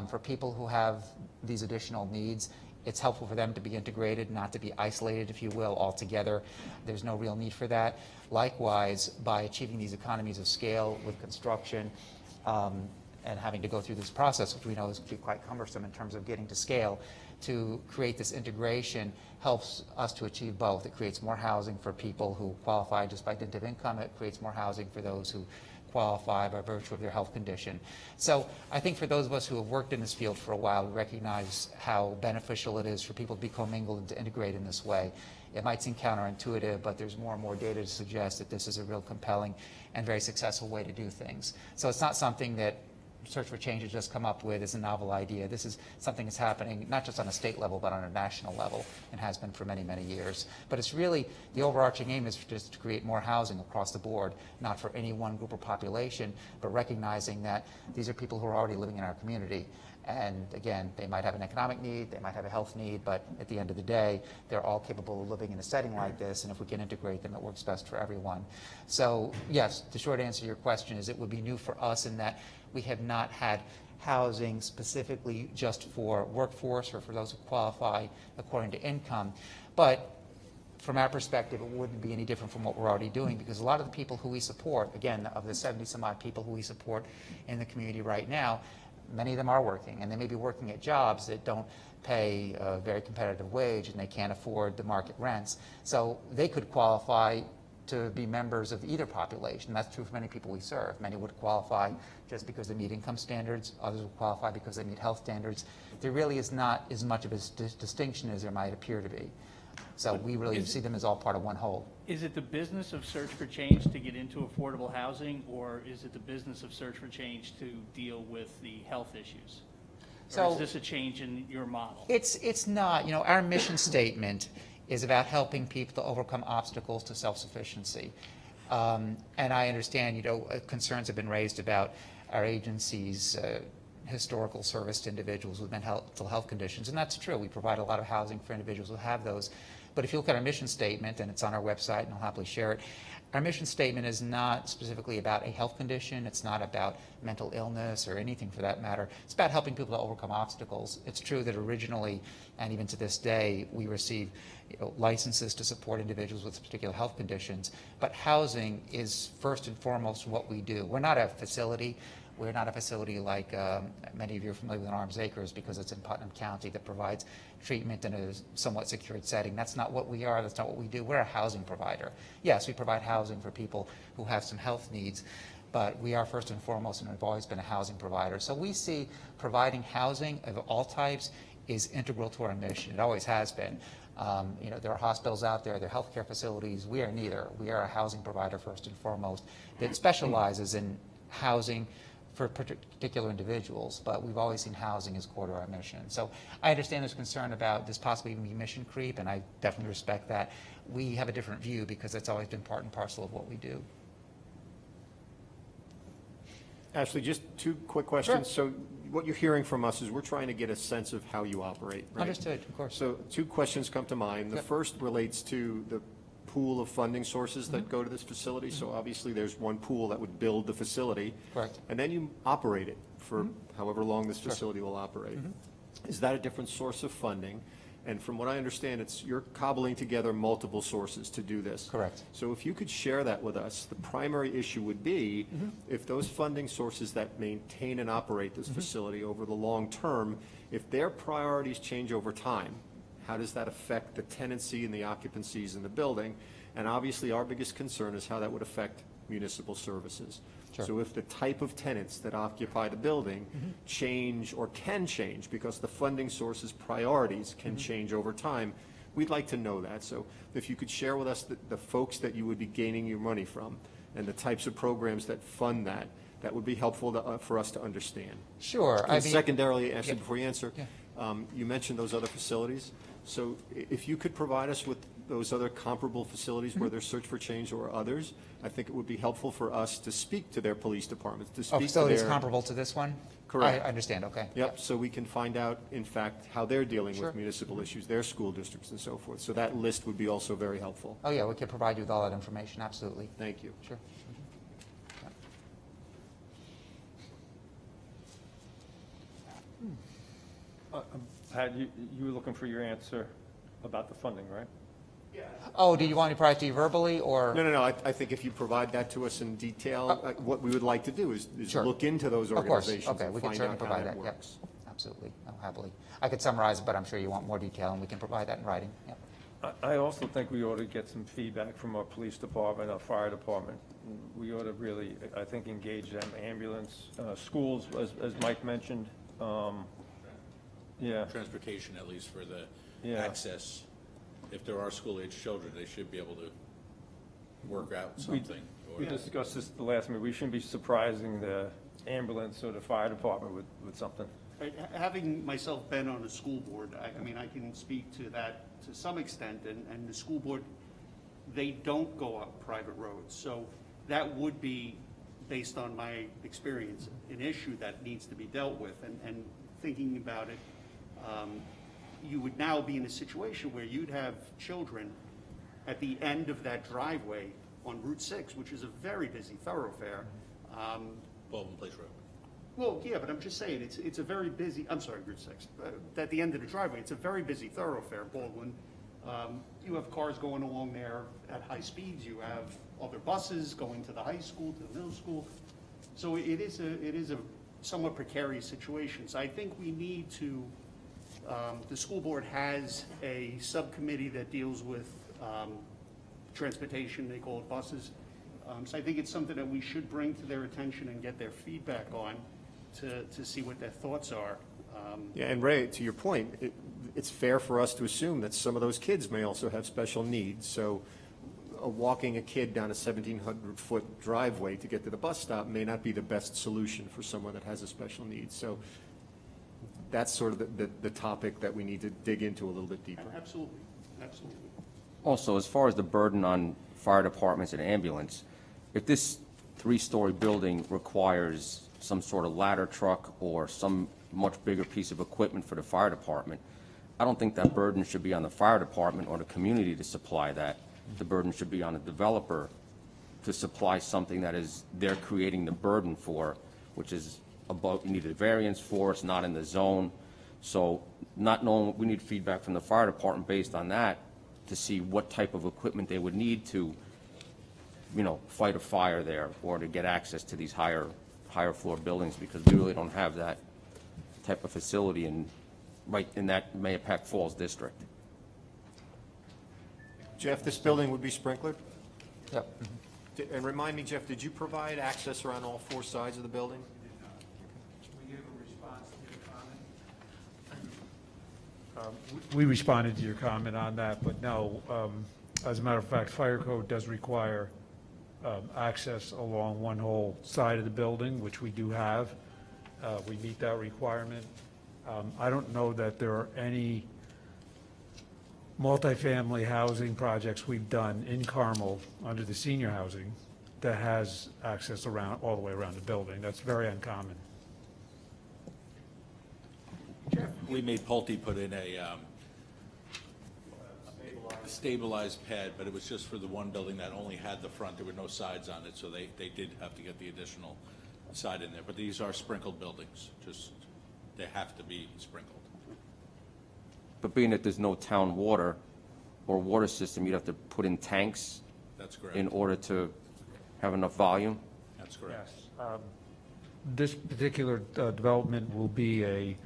For people who have these additional needs, It's helpful for them to be integrated, not to be isolated, if you will, altogether. There's no real need for that. Likewise, by achieving these economies of scale with construction, and having to go through this process, which we know is quite cumbersome in terms of getting to scale, to create this integration helps us to achieve both. It creates more housing for people who qualify just by dint of income. It creates more housing for those who qualify by virtue of their health condition. So I think for those of us who have worked in this field for a while, we recognize how beneficial it is for people to be commingled and to integrate in this way. It might seem counterintuitive, but there's more and more data to suggest that this is a real compelling and very successful way to do things. So it's not something that Search for Change has just come up with as a novel idea. This is something that's happening not just on a state level, but on a national level, and has been for many, many years. But it's really, the overarching aim is just to create more housing across the board, not for any one group or population, but recognizing that these are people who are already living in our community. And again, they might have an economic need, they might have a health need, but at the end of the day, they're all capable of living in a setting like this, and if we can integrate them, it works best for everyone. So yes, the short answer to your question is it would be new for us in that we have not had housing specifically just for workforce or for those who qualify according to income. But from our perspective, it wouldn't be any different from what we're already doing, because a lot of the people who we support, again, of the 70-some-odd people who we support in the community right now, many of them are working, and they may be working at jobs that don't pay a very competitive wage, and they can't afford the market rents. So they could qualify to be members of either population. That's true for many people we serve. Many would qualify just because they meet income standards. Others would qualify because they meet health standards. There really is not as much of a distinction as there might appear to be. So we really see them as all part of one whole. Is it the business of Search for Change to get into affordable housing, or is it the business of Search for Change to deal with the health issues? Or is this a change in your model? It's not. You know, our mission statement is about helping people to overcome obstacles to self-sufficiency. And I understand, you know, concerns have been raised about our agency's historical service to individuals with mental health conditions, and that's true. We provide a lot of housing for individuals who have those. But if you look at our mission statement, and it's on our website, and I'll happily share it, our mission statement is not specifically about a health condition. It's not about mental illness or anything for that matter. It's about helping people to overcome obstacles. It's true that originally, and even to this day, we receive licenses to support individuals with particular health conditions, but housing is first and foremost what we do. We're not a facility. We're not a facility like many of you are familiar with Arms Acres, because it's in Putnam County, that provides treatment in a somewhat secured setting. That's not what we are. That's not what we do. We're a housing provider. Yes, we provide housing for people who have some health needs, but we are first and foremost, and we've always been a housing provider. So we see providing housing of all types is integral to our mission. It always has been. You know, there are hospitals out there, there are healthcare facilities. We are neither. We are a housing provider first and foremost that specializes in housing for particular individuals, but we've always seen housing as core to our mission. So I understand there's concern about this possibly being mission creep, and I definitely respect that. We have a different view because it's always been part and parcel of what we do. Ashley, just two quick questions. Sure. So what you're hearing from us is we're trying to get a sense of how you operate, right? Understood, of course. So two questions come to mind. The Yep. first relates to the pool of funding sources that go to this facility. So obviously there's one pool that would build the facility. Correct. And then you operate it for however long this facility will operate. Is that a different source of funding? And from what I understand, you're cobbling together multiple sources to do this. Correct. So if you could share that with us, the primary issue would be if those funding sources that maintain and operate this facility over the long term, if their priorities change over time, how does that affect the tenancy and the occupancies in the building? And obviously, our biggest concern is how that would affect municipal services. Sure. So if the type of tenants that occupy the building change or can change because the funding sources' priorities can change over time, we'd like to know that. So if you could share with us the folks that you would be gaining your money from and the types of programs that fund that, that would be helpful for us to understand. Sure. And secondarily, Ashley, Yeah. before you answer, Yeah. You mentioned those other facilities. So if you could provide us with those other comparable facilities where there's Search for Change or others, I think it would be helpful for us to speak to their police departments, to speak to facilities their... comparable to this one? Correct. I understand, okay. Yep, so we can find out, in fact, how they're dealing Sure. with municipal issues, their school districts and so forth. So that list would be also very helpful. Oh, yeah, we could provide you with all that information, absolutely. Thank you. Sure. You were looking for your answer about the funding, right? Oh, do you want me to provide it to you verbally, or? No. I think if you provide that to us in detail, what we would like to do is Sure. look into those Of course, organizations okay, and we can find certainly out how provide that that, yep, works. absolutely, happily. I could summarize it, but I'm sure you want more detail, and we can provide that in writing, yep. I also think we ought to get some feedback from our police department, our fire department. We ought to really, I think, engage them, ambulance, schools, as Mike mentioned. Yeah, Transportation, at least for the Yeah. access. If there are school-age children, they should be able to work out We- something. we or- discussed this the last meeting. We shouldn't be surprising the ambulance or the fire department with something. Right, having myself been on a school board, I mean, I can speak to that to some extent, and the school board, they don't go up private roads. So that would be, based on my experience, an issue that needs to be dealt with. And thinking about it, you would now be in a situation where you'd have children at the end of that driveway on Route 6, which is a very busy thoroughfare. Baldwin Place Road. Well, yeah, but I'm just saying, it's a very busy, I'm sorry, Route 6, at the end of the driveway, it's a very busy thoroughfare, Baldwin. You have cars going along there at high speeds, you have other buses going to the high school, to the middle school. So it is a somewhat precarious situation. So I think we need to, the school board has a subcommittee that deals with transportation, they call it buses. So I think it's something that we should bring to their attention and get their feedback on to see what their thoughts are. Yeah, and Ray, to your point, it's fair for us to assume that some of those kids may also have special needs. So walking a kid down a 1,700-foot driveway to get to the bus stop may not be the best solution for someone that has a special need. So that's sort of the topic that we need to dig into a little bit deeper. Absolutely, absolutely. Also, as far as the burden on fire departments and ambulance, if this three-story building requires some sort of ladder truck or some much bigger piece of equipment for the fire department, I don't think that burden should be on the fire department or the community to supply that. The burden should be on the developer to supply something that is they're creating the burden for, which is about, you need a variance for, it's not in the zone. So not knowing, we need feedback from the fire department based on that to see what type of equipment they would need to, fight a fire there or to get access to these higher floor buildings, because we really don't have that type of facility right in that Mayapack Falls district. Jeff, this building would be sprinklered? Yep. And remind me, Jeff, did you provide access around all four sides of the building? We give a response to your comment? We responded to your comment on that, but no, as a matter of fact, fire code does require access along one whole side of the building, which we do have. We meet that requirement. I don't know that there are any multifamily housing projects we've done in Carmel under the senior housing that has access all the way around the building. That's very uncommon. We made Pulte put in a stabilized pad, but it was just for the one building that only had the front. There were no sides on it, so they did have to get the additional side in there. But these are sprinkled buildings, they have to be sprinkled. But being that there's no town water or water system, you'd have to put in tanks That's correct. in order to have enough volume? That's correct. Yes. This particular development will be a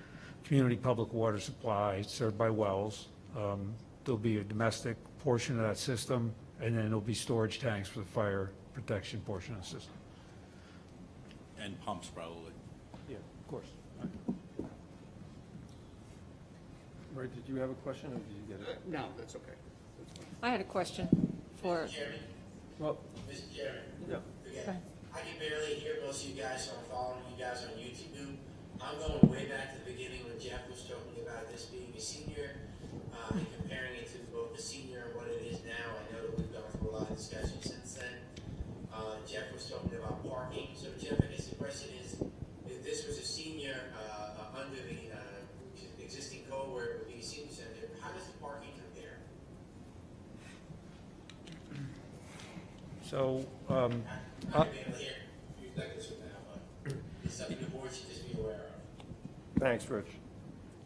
community public water supply served by wells. There'll be a domestic portion of that system, and then there'll be storage tanks for the fire protection portion of the system. And pumps, probably. Yeah, of course. Ray, did you have a question, or did you get it? No, that's okay. I had a question for, Chairman, Well, Mr. Chairman. yeah. Again, I can barely hear most of you guys, so I'm following you guys on YouTube. I'm going way back to the beginning when Jeff was talking about this being a senior, and comparing it to both the senior and what it is now. I know that we've gone through a lot of discussion since then. Jeff was talking about parking. So Jeff, I guess the question is, if this was a senior, under the, existing code where it would be a senior center, how does the parking compare? So, I'm not gonna be able to hear you like this now, but it's something the board should just be aware of. Thanks, Rich.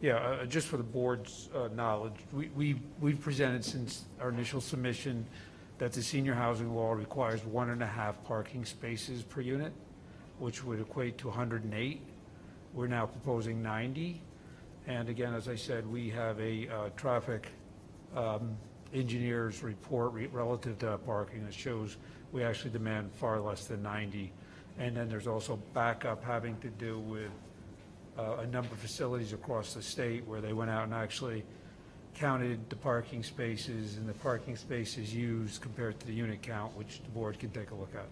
Yeah, just for the board's knowledge, we've presented since our initial submission that the senior housing law requires 1.5 parking spaces per unit, which would equate to 108. We're now proposing 90. And again, as I said, we have a traffic engineer's report relative to parking that shows we actually demand far less than 90. And then there's also backup having to do with a number of facilities across the state where they went out and actually counted the parking spaces and the parking spaces used compared to the unit count, which the board can take a look at.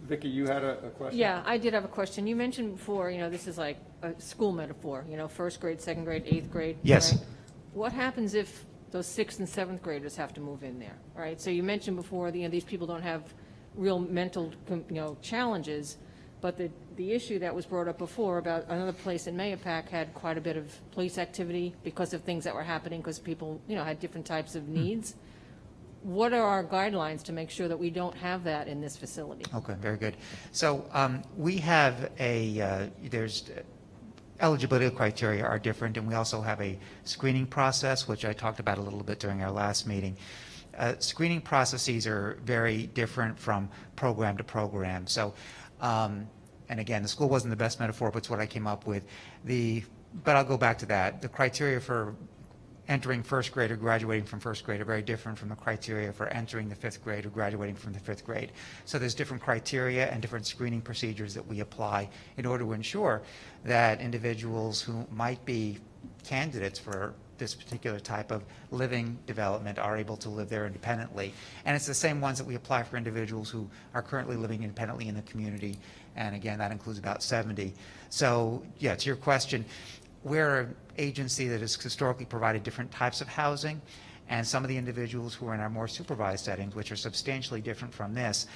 Vicki, you had a question? Yeah, I did have a question. You mentioned before, this is like a school metaphor, first grade, second grade, eighth grade. Yes. Right? What happens if those sixth and seventh graders have to move in there, right? So you mentioned before, these people don't have real mental, challenges, but the issue that was brought up before about another place in Mayapack had quite a bit of police activity because of things that were happening, because people, had different types of needs. What are our guidelines to make sure that we don't have that in this facility? Okay, very good. So we have there's eligibility criteria are different, and we also have a screening process, which I talked about a little bit during our last meeting. Screening processes are very different from program to program. So, and again, the school wasn't the best metaphor, but it's what I came up with. But I'll go back to that. The criteria for entering first grade or graduating from first grade are very different from the criteria for entering the fifth grade or graduating from the fifth grade. So there's different criteria and different screening procedures that we apply in order to ensure that individuals who might be candidates for this particular type of living development are able to live there independently. And it's the same ones that we apply for individuals who are currently living independently in the community. And again, that includes about 70. So yeah, to your question, we're an agency that has historically provided different types of housing, and some of the individuals who are in our more supervised settings, which are substantially different from this,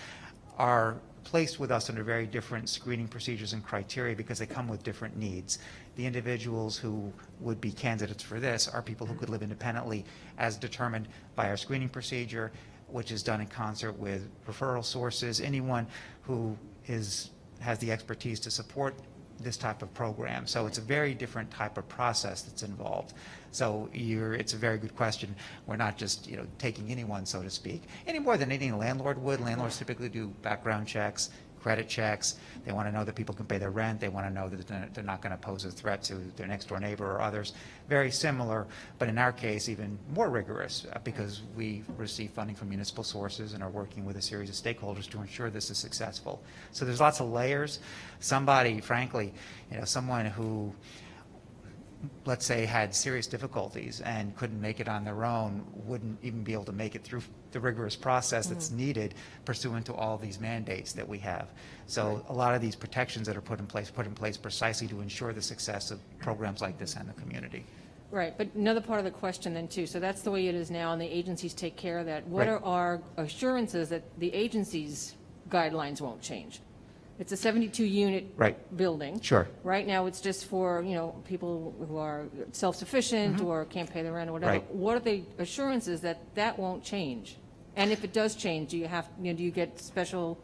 are placed with us under very different screening procedures and criteria because they come with different needs. The individuals who would be candidates for this are people who could live independently as determined by our screening procedure, which is done in concert with referral sources, anyone who has the expertise to support this type of program. So it's a very different type of process that's involved. So it's a very good question. We're not just taking anyone, so to speak, any more than any landlord would. Landlords typically do background checks, credit checks. They want to know that people can pay their rent. They want to know that they're not going to pose a threat to their next door neighbor or others. Very similar, but in our case even more rigorous because we receive funding from municipal sources and are working with a series of stakeholders to ensure this is successful. So there's lots of layers. Somebody, frankly, someone who, let's say, had serious difficulties and couldn't make it on their own, wouldn't even be able to make it through the rigorous process that's needed pursuant to all these mandates that we have. So a lot of these protections that are put in place precisely to ensure the success of programs like this in the community. Right, but another part of the question then too, so that's the way it is now and the agencies take care of that. What are our assurances that the agency's guidelines won't change? It's a 72-unit building. Sure. Right now, it's just for, people who are self-sufficient or can't pay the rent or whatever. Right. What are the assurances that that won't change? And if it does change, do you get special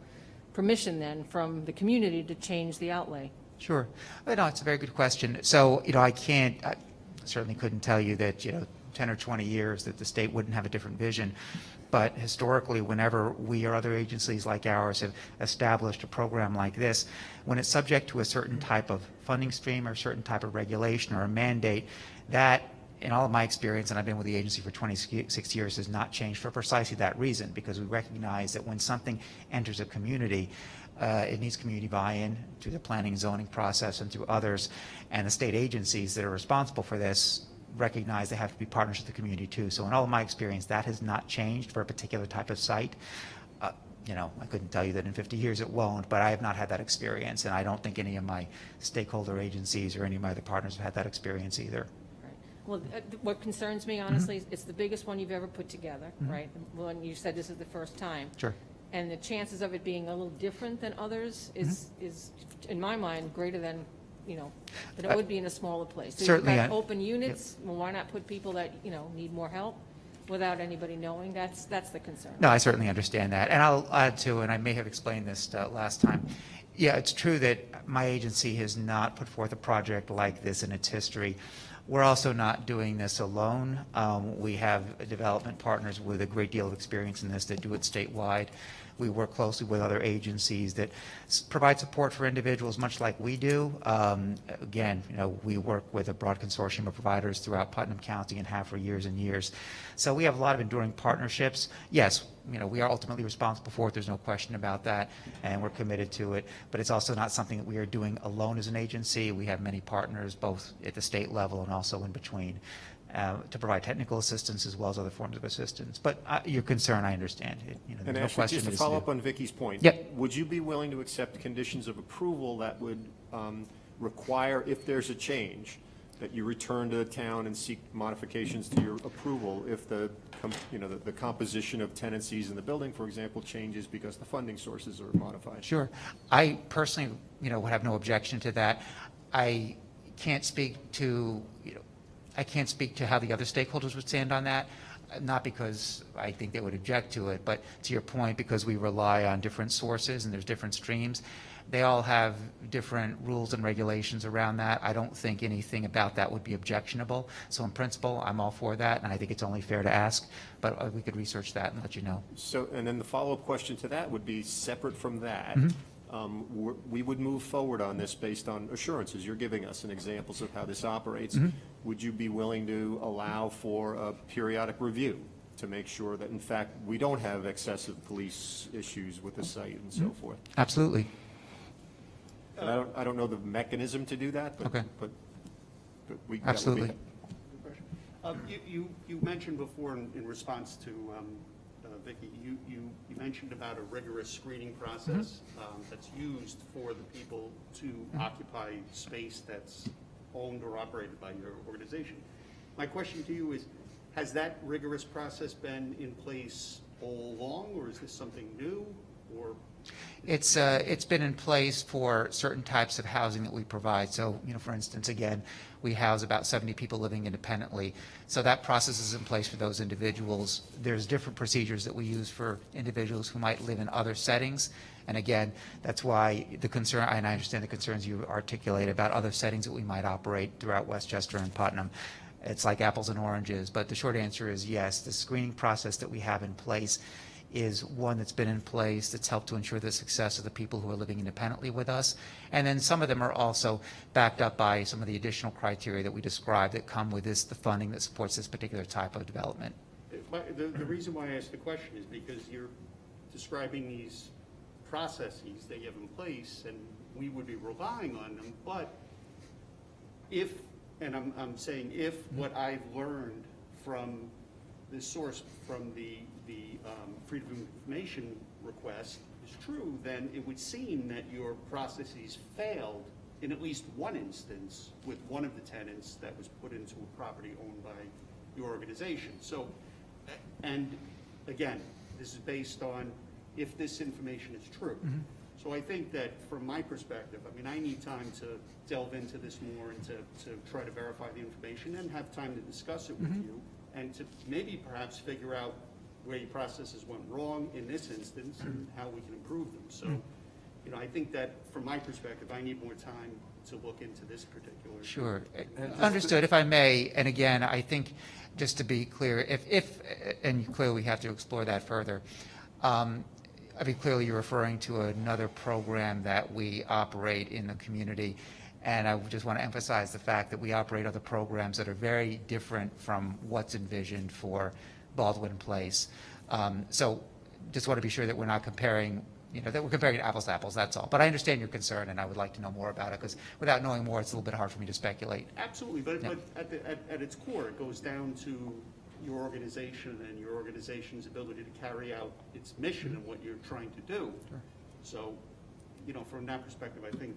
permission then from the community to change the outlay? Sure. No, it's a very good question. So, I certainly couldn't tell you that, 10 or 20 years that the state wouldn't have a different vision. But historically, whenever we or other agencies like ours have established a program like this, when it's subject to a certain type of funding stream or a certain type of regulation or a mandate, that, in all of my experience, and I've been with the agency for 26 years, has not changed for precisely that reason, because we recognize that when something enters a community, it needs community buy-in through the planning and zoning process and through others, and the state agencies that are responsible for this recognize they have to be partners with the community too. So in all of my experience, that has not changed for a particular type of site. I couldn't tell you that in 50 years it won't, but I have not had that experience, and I don't think any of my stakeholder agencies or any of my other partners have had that experience either. Right. Well, what concerns me, honestly, is it's the biggest one you've ever put together, right? When you said this is the first time. Sure. And the chances of it being a little different than others is in my mind, greater than than it would be in a smaller place. So Certainly. You've got open units, well, why not put people that, need more help? without anybody knowing. That's the concern. No, I certainly understand that. And I'll add to, and I may have explained this last time, yeah, it's true that my agency has not put forth a project like this in its history. We're also not doing this alone. We have development partners with a great deal of experience in this that do it statewide. We work closely with other agencies that provide support for individuals, much like we do. Again, you know, we work with a broad consortium of providers throughout Putnam County and have for years and years. So we have a lot of enduring partnerships. Yes, you know, we are ultimately responsible for it. There's no question about that, and we're committed to it. But it's also not something that we are doing alone as an agency. We have many partners, both at the state level and also in between, to provide technical assistance as well as other forms of assistance. But your concern, I understand. You know, And no Ashley, question just to is follow up on Vicky's point. Yep. Would you be willing to accept conditions of approval that would require, if there's a change, that you return to the town and seek modifications to your approval if the composition of tenancies in the building, for example, changes because the funding sources are modified? Sure. I personally, you know, would have no objection to that. I can't speak to, you know, I can't speak to how the other stakeholders would stand on that, not because I think they would object to it, but to your point, because we rely on different sources and there's different streams. They all have different rules and regulations around that. I don't think anything about that would be objectionable. So in principle, I'm all for that, and I think it's only fair to ask, but we could research that and let you know. So, and then the follow-up question to that would be separate from that. We would move forward on this based on assurances you're giving us and examples of how this operates. Would you be willing to allow for a periodic review to make sure that, in fact, we don't have excessive police issues with the site and so forth? Absolutely. And I don't know the mechanism to do that, but, Okay. but we. Absolutely. You mentioned before in response to Vicky, you mentioned about a rigorous screening process that's used for the people to occupy space that's owned or operated by your organization. My question to you is, has that rigorous process been in place all along, or is this something new, or? It's been in place for certain types of housing that we provide. So, you know, for instance, again, we house about 70 people living independently. So that process is in place for those individuals. There's different procedures that we use for individuals who might live in other settings. And again, that's why the concern, and I understand the concerns you articulate about other settings that we might operate throughout Westchester and Putnam. It's like apples and oranges, but the short answer is yes. The screening process that we have in place is one that's been in place that's helped to ensure the success of the people who are living independently with us. And then some of them are also backed up by some of the additional criteria that we described that come with this, the funding that supports this particular type of development. The reason why I asked the question is because you're describing these processes that you have in place, and we would be relying on them, but if, and I'm saying if what I've learned from this source, from the Freedom of Information request is true, then it would seem that your processes failed in at least one instance with one of the tenants that was put into a property owned by your organization. So, and again, this is based on if this information is true. So I think that from my perspective, I mean, I need time to delve into this more and to try to verify the information and have time to discuss it with you and to maybe perhaps figure out where your processes went wrong in this instance and how we can improve them. So, you know, I think that from my perspective, I need more time to look into this particular. Sure. Understood, if I may. And again, I think, just to be clear, if and clearly we have to explore that further, I mean, clearly you're referring to another program that we operate in the community. And I just want to emphasize the fact that we operate other programs that are very different from what's envisioned for Baldwin Place. So just want to be sure that we're not comparing, you know, that we're comparing apples to apples, that's all. But I understand your concern, and I would like to know more about it, because without knowing more, it's a little bit hard for me to speculate. Absolutely, but at its core, it goes down to your organization and your organization's ability to carry out its mission and what you're trying to do. Sure. So, you know, from that perspective, I think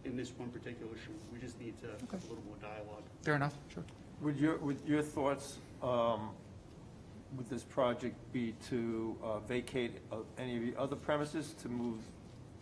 in this one particular issue, we just need to have a little more dialogue. Fair enough, sure. Would your thoughts with this project be to vacate any of the other premises to move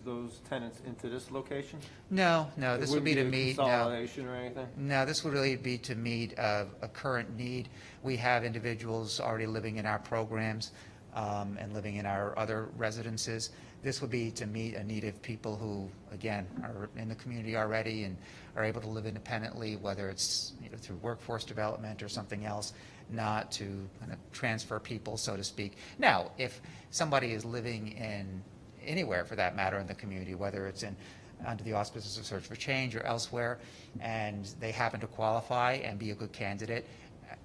those tenants into this location? No, no, It this would be to wouldn't meet, a no. consolidation or anything? No, this would really be to meet a current need. We have individuals already living in our programs and living in our other residences. This would be to meet a need of people who, again, are in the community already and are able to live independently, whether it's through workforce development or something else, not to kind of transfer people, so to speak. Now, if somebody is living in anywhere, for that matter, in the community, whether it's under the auspices of Search for Change or elsewhere, and they happen to qualify and be a good candidate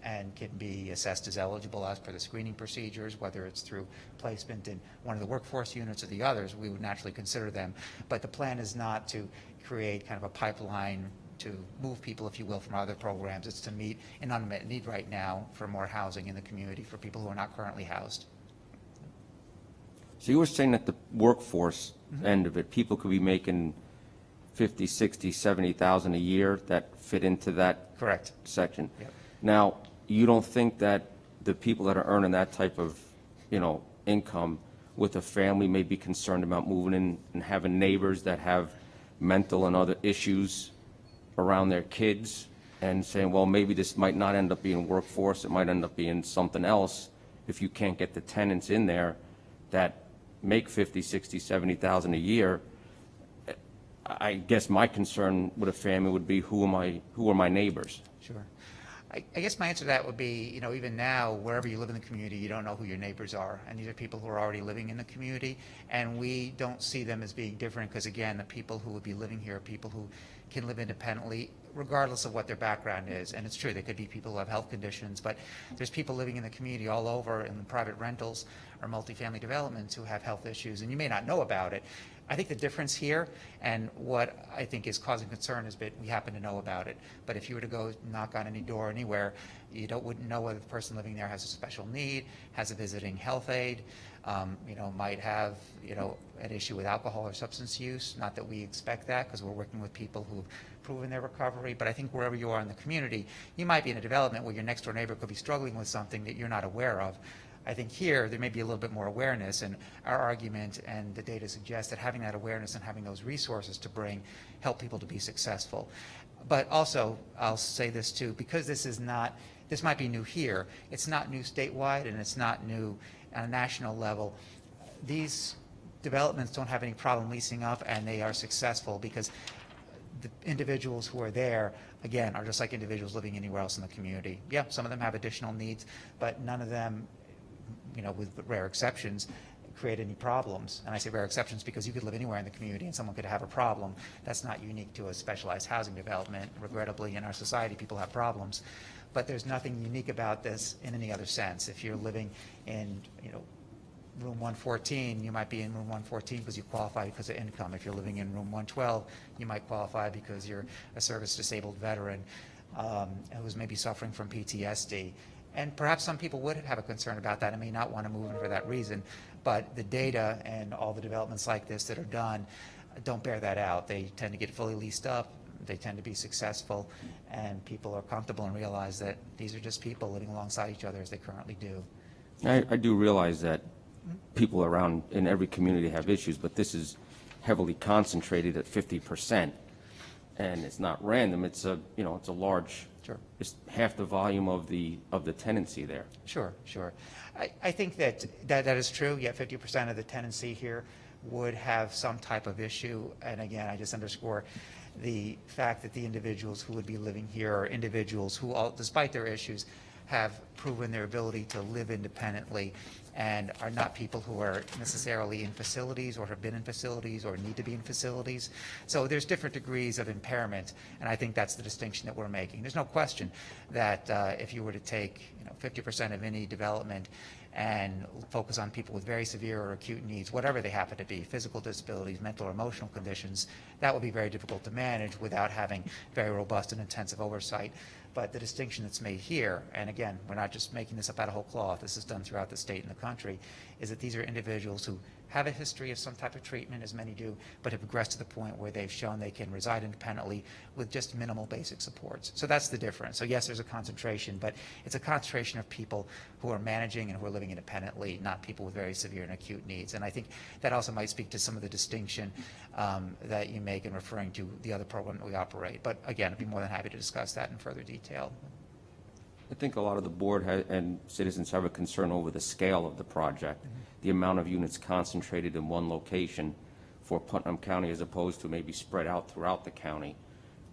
and can be assessed as eligible as per the screening procedures, whether it's through placement in one of the workforce units or the others, we would naturally consider them. But the plan is not to create kind of a pipeline to move people, if you will, from other programs. It's to meet an unmet need right now for more housing in the community for people who are not currently housed. So you were saying that the workforce end of it, people could be making 50, 60, 70,000 a year that fit into that Correct. section? Yep. Now, you don't think that the people that are earning that type of, income with a family may be concerned about moving in and having neighbors that have mental and other issues around their kids and saying, well, maybe this might not end up being workforce, it might end up being something else if you can't get the tenants in there that make 50, 60, 70,000 a year. I guess my concern with a family would be who are my neighbors? Sure. I guess my answer to that would be, even now, wherever you live in the community, you don't know who your neighbors are. And these are people who are already living in the community. And we don't see them as being different because, again, the people who would be living here are people who can live independently, regardless of what their background is. And it's true, they could be people who have health conditions, but there's people living in the community all over in the private rentals or multifamily developments who have health issues, and you may not know about it. I think the difference here, and what I think is causing concern, is that we happen to know about it. But if you were to go knock on any door anywhere, you wouldn't know whether the person living there has a special need, has a visiting health aide, might have, an issue with alcohol or substance use. Not that we expect that, because we're working with people who've proven their recovery. But I think wherever you are in the community, you might be in a development where your next door neighbor could be struggling with something that you're not aware of. I think here there may be a little bit more awareness, and our argument and the data suggests that having that awareness and having those resources to help people to be successful. But also, I'll say this too, because this might be new here, it's not new statewide and it's not new on a national level. These developments don't have any problem leasing up, and they are successful because the individuals who are there, again, are just like individuals living anywhere else in the community. Yeah, some of them have additional needs, but none of them, with rare exceptions, create any problems. And I say rare exceptions because you could live anywhere in the community and someone could have a problem. That's not unique to a specialized housing development. Regrettably, in our society, people have problems. But there's nothing unique about this in any other sense. If you're living in, room 114, you might be in room 114 because you qualify because of income. If you're living in room 112, you might qualify because you're a service-disabled veteran who's maybe suffering from PTSD. And perhaps some people would have a concern about that and may not want to move in for that reason. But the data and all the developments like this that are done don't bear that out. They tend to get fully leased up. They tend to be successful. And people are comfortable and realize that these are just people living alongside each other as they currently do. I do realize that people around in every community have issues, but this is heavily concentrated at 50%. And it's not random. It's a large. Sure. It's half the volume of the tenancy there. Sure. I think that is true. Yeah, 50% of the tenancy here would have some type of issue. And again, I just underscore the fact that the individuals who would be living here are individuals who, despite their issues, have proven their ability to live independently and are not people who are necessarily in facilities or have been in facilities or need to be in facilities. So there's different degrees of impairment, and I think that's the distinction that we're making. There's no question that if you were to take 50% of any development and focus on people with very severe or acute needs, whatever they happen to be, physical disabilities, mental or emotional conditions, that would be very difficult to manage without having very robust and intensive oversight. But the distinction that's made here, and again, we're not just making this up out of whole cloth, this is done throughout the state and the country, is that these are individuals who have a history of some type of treatment, as many do, but have progressed to the point where they've shown they can reside independently with just minimal basic supports. So that's the difference. So yes, there's a concentration, but it's a concentration of people who are managing and who are living independently, not people with very severe and acute needs. And I think that also might speak to some of the distinction that you make in referring to the other program that we operate. But again, I'd be more than happy to discuss that in further detail. I think a lot of the board and citizens have a concern over the scale of the project, the amount of units concentrated in one location for Putnam County as opposed to maybe spread out throughout the county.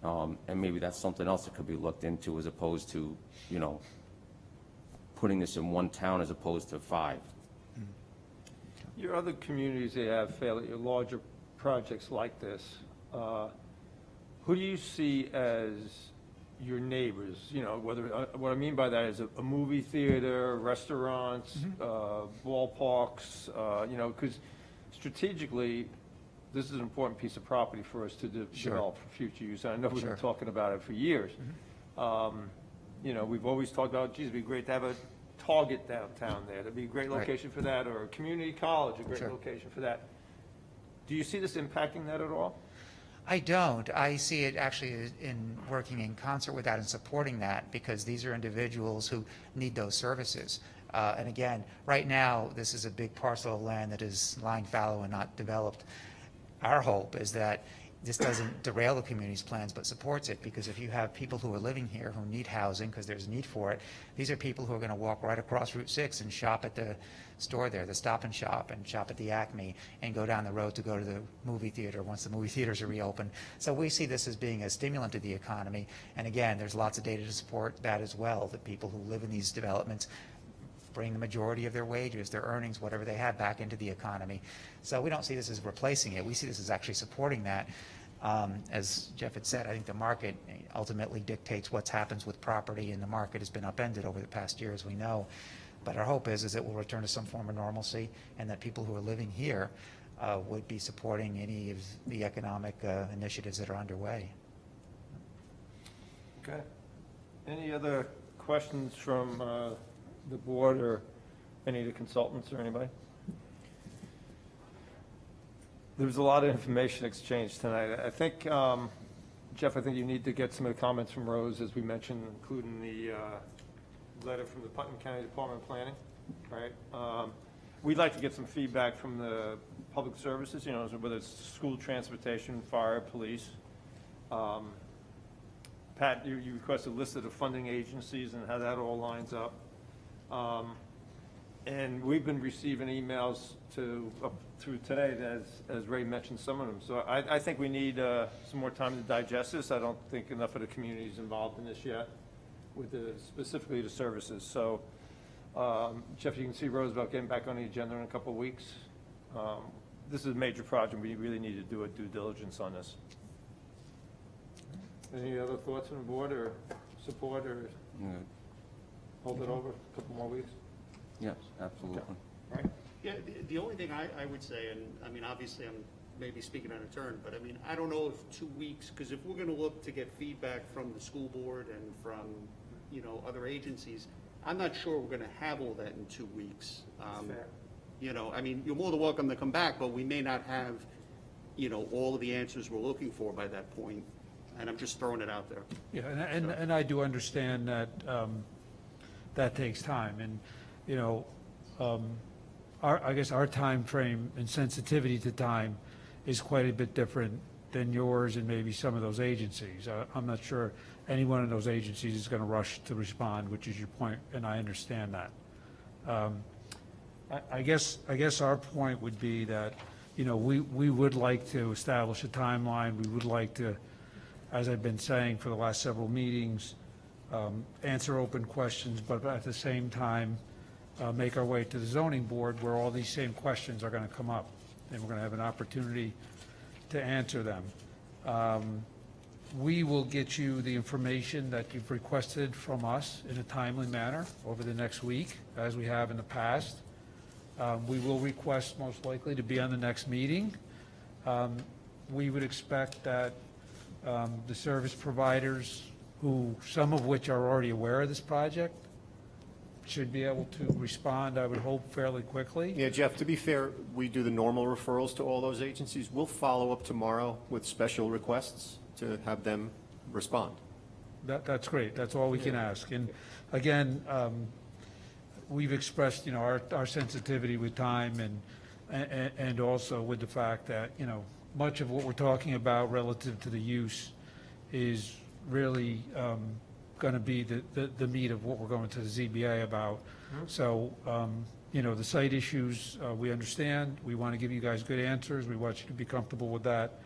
And maybe that's something else that could be looked into as opposed to, you know, putting this in one town as opposed to 5. Your other communities, they have fairly larger projects like this. Who do you see as your neighbors? You know, whether, what I mean by that is a movie theater, restaurants, ballparks, you know, because strategically, this is an important piece of property for us to develop for future use. And I know we've been talking about it for years. You know, we've always talked about, geez, it'd be great to have a Target downtown there. That'd be a great location for that, or a community college, a great location for that. Do you see this impacting that at all? I don't. I see it actually in working in concert with that and supporting that, because these are individuals who need those services. And again, right now, this is a big parcel of land that is lying fallow and not developed. Our hope is that this doesn't derail the community's plans, but supports it, because if you have people who are living here who need housing because there's a need for it, these are people who are going to walk right across Route 6 and shop at the store there, the Stop and Shop, and shop at the Acme, and go down the road to go to the movie theater once the movie theaters are reopened. So we see this as being a stimulant to the economy. And again, there's lots of data to support that as well, that people who live in these developments bring the majority of their wages, their earnings, whatever they have, back into the economy. So we don't see this as replacing it. We see this as actually supporting that. As Jeff had said, I think the market ultimately dictates what happens with property, and the market has been upended over the past year, as we know. But our hope is it will return to some form of normalcy, and that people who are living here would be supporting any of the economic initiatives that are underway. Okay. Any other questions from the board or any of the consultants or anybody? There was a lot of information exchanged tonight. I think, Jeff, I think you need to get some of the comments from Rose, as we mentioned, including the letter from the Putnam County Department of Planning, right? We'd like to get some feedback from the public services, you know, whether it's school, transportation, fire, police. Pat, you requested a list of the funding agencies and how that all lines up. And we've been receiving emails through today, as Ray mentioned some of them. So I think we need some more time to digest this. I don't think enough of the community is involved in this yet, with specifically the services. So, Jeff, you can see Roosevelt getting back on the agenda in a couple of weeks. This is a major project. We really need to do a due diligence on this. Any other thoughts on the board, or support, or hold it over a couple more weeks? Yes, absolutely. Right. Yeah, the only thing I would say, and I mean, obviously I'm maybe speaking out of turn, but I mean, I don't know if 2 weeks, because if we're gonna look to get feedback from the school board and from, you know, other agencies, I'm not sure we're gonna have all that in 2 weeks. Fair. You know, I mean, you're more than welcome to come back, but we may not have, you know, all of the answers we're looking for by that point, and I'm just throwing it out there. Yeah, and I do understand that that takes time, and, you know, I guess our time frame and sensitivity to time is quite a bit different than yours and maybe some of those agencies. I'm not sure any one of those agencies is going to rush to respond, which is your point, and I understand that. I guess our point would be that, you know, we would like to establish a timeline. We would like to, as I've been saying for the last several meetings, answer open questions, but at the same time, make our way to the zoning board, where all these same questions are going to come up, and we're going to have an opportunity to answer them. We will get you the information that you've requested from us in a timely manner over the next week, as we have in the past. We will request most likely to be on the next meeting. We would expect that the service providers who, some of which are already aware of this project, should be able to respond, I would hope, fairly quickly. Yeah, Jeff, to be fair, we do the normal referrals to all those agencies. We'll follow up tomorrow with special requests to have them respond. That's great, that's all we can ask. And again, we've expressed, our sensitivity with time and also with the fact that, much of what we're talking about relative to the use is really going to be the meat of what we're going to the ZBA about. So, the site issues, we understand. We want to give you guys good answers. We want you to be comfortable with that.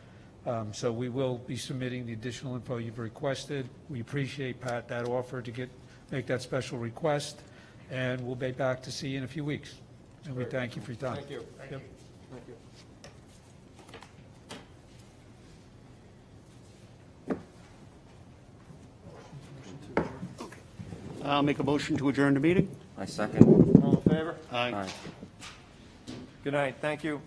So we will be submitting the additional info you've requested. We appreciate, Pat, that offer to make that special request, and we'll be back to see you in a few weeks. And we thank you for your time. Thank you. Yep. Thank you. I'll make a motion to adjourn the meeting. I second. All in favor? Aye. Aye. Good night, thank you.